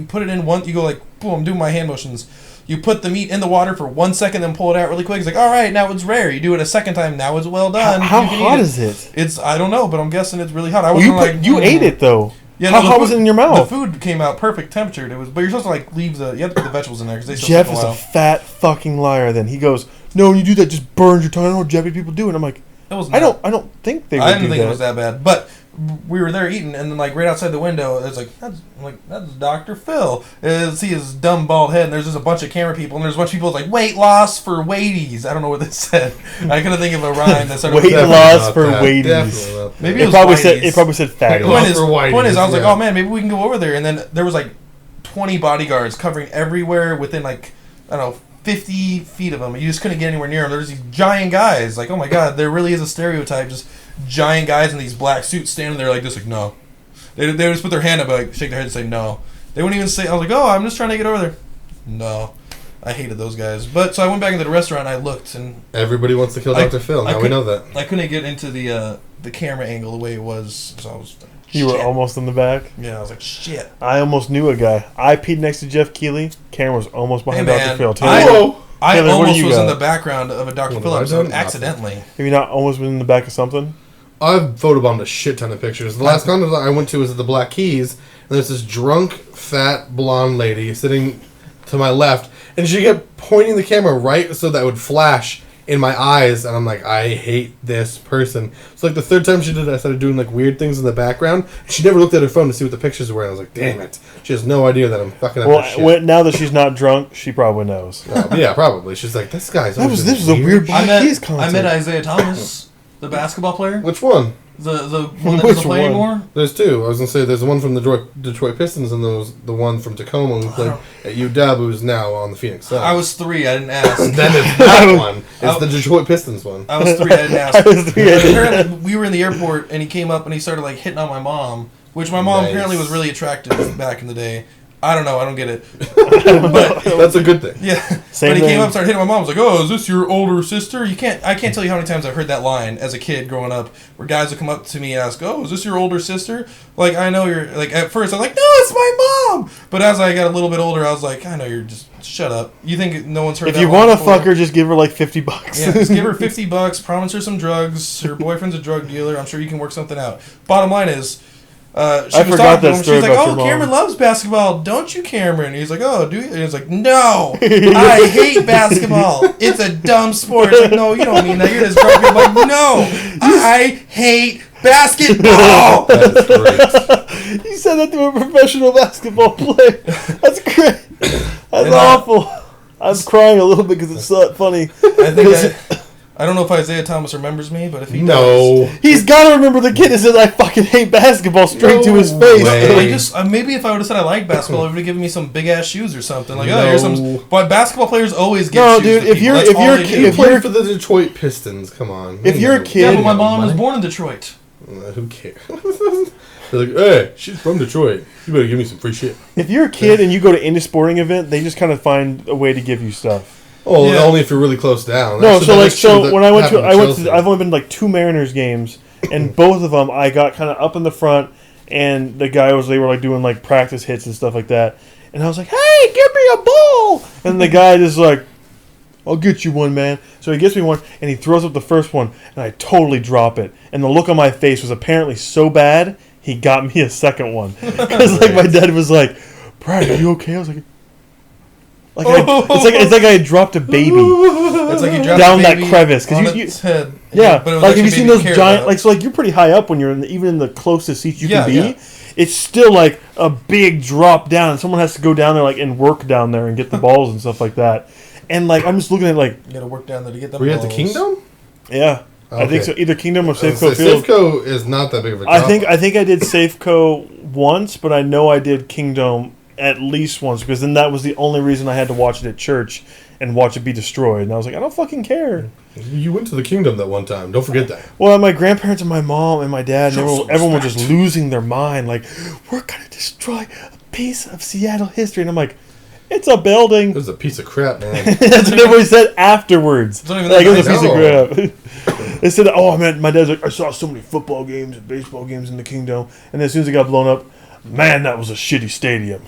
put it in one. You go like, boom, I'm doing my hand motions. You put the meat in the water for 1 second, then pull it out really quick. It's like, all right, now it's rare. You do it a second time, now it's well done. How You can hot eat is it? It's I don't know, but I'm guessing it's really hot. I Well, wasn't you ate it though. Yeah, How the hot was it in your mouth? The food came out perfect temperatured. It was, but you're supposed to like leave you have to put the vegetables in there because they still Jeff take a is a while. fat fucking liar. Then he goes, "No, when you do that, just burns your tongue." I don't know what Japanese people do, and I'm like, It was I don't think they would I didn't do think that. it was that bad, but we were there eating, and then like right outside the window, it's like that's Dr. Phil. See his dumb bald head, and there's just a bunch of camera people, and there's a bunch of people like weight loss for weighties. I don't know what they said. I couldn't think of a rhyme that started Weight with loss Not for that. weighties. Definitely not that. Maybe It probably said fatty. Well, Point is, for whiteys, I was like, yeah. oh man, maybe we can go over there. And then there was like 20 bodyguards covering everywhere within like, I don't know, 50 feet of them. You just couldn't get anywhere near them. There's these giant guys. Like, oh my god, there really is a stereotype. Just giant guys in these black suits standing there like this, like, no. They would just put their hand up, like, shake their head and say no. They wouldn't even say, I was like, oh, I'm just trying to get over there. No. I hated those guys. But, so I went back into the restaurant and I looked and Everybody wants to kill I- Dr. Phil. I Now we could- know that. I couldn't get into the camera angle the way it was. So I was You were shit. almost in the back. Yeah, I was like, shit. I almost knew a guy. I peed next to Jeff Keighley. Cameron was almost behind Hey, Dr. man, Phil too. I- Whoa! I Taylor, what do almost you was in got? the background of a Dr. What Phil have I episode done? accidentally. Have you not almost been in the back of something? I've photobombed a shit ton of pictures. The last con that I went to was at the Black Keys, and there's this drunk, fat, blonde lady sitting to my left, and she kept pointing the camera right so that it would flash in my eyes, and I'm like, I hate this person. So like the third time she did it, I started doing like weird things in the background. She never looked at her phone to see what the pictures were, and I was like, damn it. She has no idea that I'm fucking up this shit. Well, now that she's not drunk, she probably knows. Yeah, probably. She's like, this guy's This was a weird I Black Keys met concert. Isaiah Thomas, the basketball player. Which one? The one that Which doesn't play one? anymore. There's two. I was gonna say there's the one from the Detroit Pistons, and there was the one from Tacoma who played at UW, who's now on the Phoenix Suns. I was 3. I didn't ask. Then it's that one. It's the Detroit Pistons one. I was 3. I didn't ask. I was 3, I didn't Apparently, we were in the airport, and he came up and he started like hitting on my mom, which my mom Nice. apparently was really attractive back in the day. I don't know. I don't get it. That's a good thing. Yeah. Same But he thing. came up, started hitting my mom. I was like, "Oh, is this your older sister?" I can't tell you how many times I've heard that line as a kid growing up, where guys would come up to me and ask, "Oh, is this your older sister?" Like, I know you're like. At first, I'm like, "No, it's my mom." But as I got a little bit older, I was like, "I know you're just shut up." You think no one's heard? If that you line want to before? fuck her, just give her like $50. Yeah, just give her $50, promise her some drugs. Her boyfriend's a drug dealer. I'm sure you can work something out. Bottom line is, she was forgot talking to that him. story She's like, about "Oh, your mom." Cameron loves basketball, don't you, Cameron?" And he's like, "Oh, do you?" And he's like, "No, I hate basketball. It's a dumb sport." It's like, "No, you don't mean that. You're just drunk." I'm like, "No, I hate basketball." That is great. You said that to a professional basketball player. That's great. That's And, awful. I'm crying a little bit because it's so funny. I think I don't know if Isaiah Thomas remembers me, but if he does, No. He's got to remember the kid that says, "I fucking hate basketball," straight to his No face. way. like just maybe if I would have said I like basketball, it would have given me some big ass shoes or something. Like, No. oh, here's some. But basketball players always give No, shoes dude, to if people. you're- That's if all you're they a do. kid- You if played you're- for the Detroit Pistons. Come on. If you're a Yeah, kid- but my mom was Money. born in Detroit. Who cares? They're like, hey, she's from Detroit. You better give me some free shit. If you're a kid and you go to any sporting event, they just kind of find a way to give you stuff. Oh, Yeah. only if you're really close down. No, Actually, so that like, is true. so That when I went to, happened Chelsea. I've only been to like 2 Mariners games, and both of them I got kind of up in the front, and they were like doing like practice hits and stuff like that, and I was like, "Hey, give me a ball!" And the guy just like, "I'll get you one, man." So he gets me one, and he throws up the first one, and I totally drop it, and the look on my face was apparently so bad he got me a second one because like my dad was like, "Brad, are you okay?" I was like. It's like I had dropped a baby It's like you dropped down a that baby crevice on because its head. yeah, but it was like actually have you a seen baby those you cared giant? about. Like so, like you're pretty high up when you're even in the closest seats you can be. Yeah. It's still like a big drop down, and someone has to go down there like and work down there and get the balls and stuff like that. And like I'm just looking at like You gotta work down there to get them. Were you at the balls. Kingdom? yeah, I think Okay. so. Either Kingdom or I was gonna Safeco say, Field. Safeco is not that big of a I drop. think I did Safeco once, but I know I did Kingdom at least once because then that was the only reason I had to watch it at church and watch it be destroyed. And I was like, I don't fucking care. You went to the Kingdom that one time. Don't forget that. Well, my grandparents and my mom and my dad, and Show some everyone was just respect. losing their mind. Like, we're going to destroy a piece of Seattle history. And I'm like, it's a building. It was a piece of crap, man. That's what everybody said afterwards. It's not even Like, that it was a nice. piece of crap. They said, oh, man, my dad's like, I saw so many football games and baseball games in the Kingdom. And then as soon as it got blown up, man, that was a shitty stadium.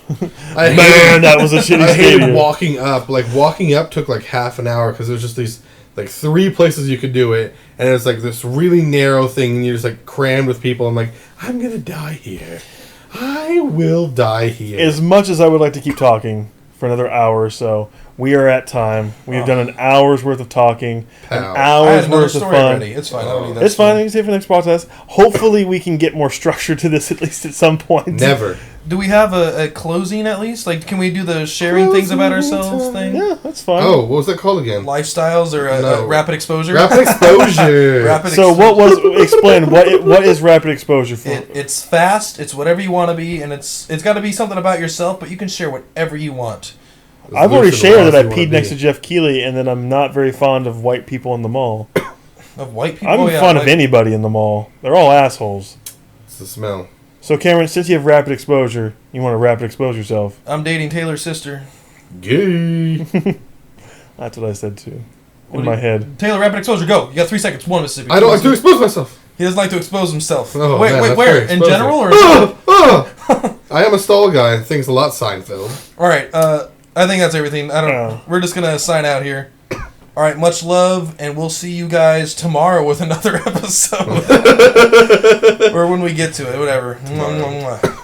I Man, that was a shitty I hated stadium. walking up. Like, walking up took like half an hour because there was just these, like, 3 places you could do it. And it's like this really narrow thing, and you're just, like, crammed with people. I'm like, I'm going to die here. I will die here. As much as I would like to keep talking for another hour or so, we are at time. We have done an hour's worth of talking, Pow. an I had hour's another worth of story fun. ready. It's fine. I don't need that It's fine. story. We can save for the next podcast. Hopefully, we can get more structure to this at least at some point. Never. Do we have a closing at least? Like, can we do the sharing things about ourselves thing? Yeah, that's fine. Oh, what was that called again? Lifestyles or No. rapid exposure? Rapid exposure. Rapid So exposure. what was explain what is rapid exposure for? It's fast. It's whatever you want to be, and it's got to be something about yourself. But you can share whatever you want. I've already shared that I Wanna peed next be. to Jeff Keighley and that I'm not very fond of white people in the mall. Of white people. I'm Oh, yeah, fond like- of anybody in the mall. They're all assholes. It's the smell. So Cameron, since you have rapid exposure, you want to rapid expose yourself. I'm dating Taylor's sister. Gay. That's what I said too. What In do my you- head. Taylor, rapid exposure. Go. You got 3 seconds. 1 Mississippi. I don't like to expose myself. He doesn't like to expose himself. Oh, wait, man, that's where? very In exposing. general or? I am a stall guy and things a lot Seinfeld. All right. I think that's everything. I don't know. We're just going to sign out here. All right, much love, and we'll see you guys tomorrow with another episode. Or when we get to it, whatever. Mwah, mwah, mwah.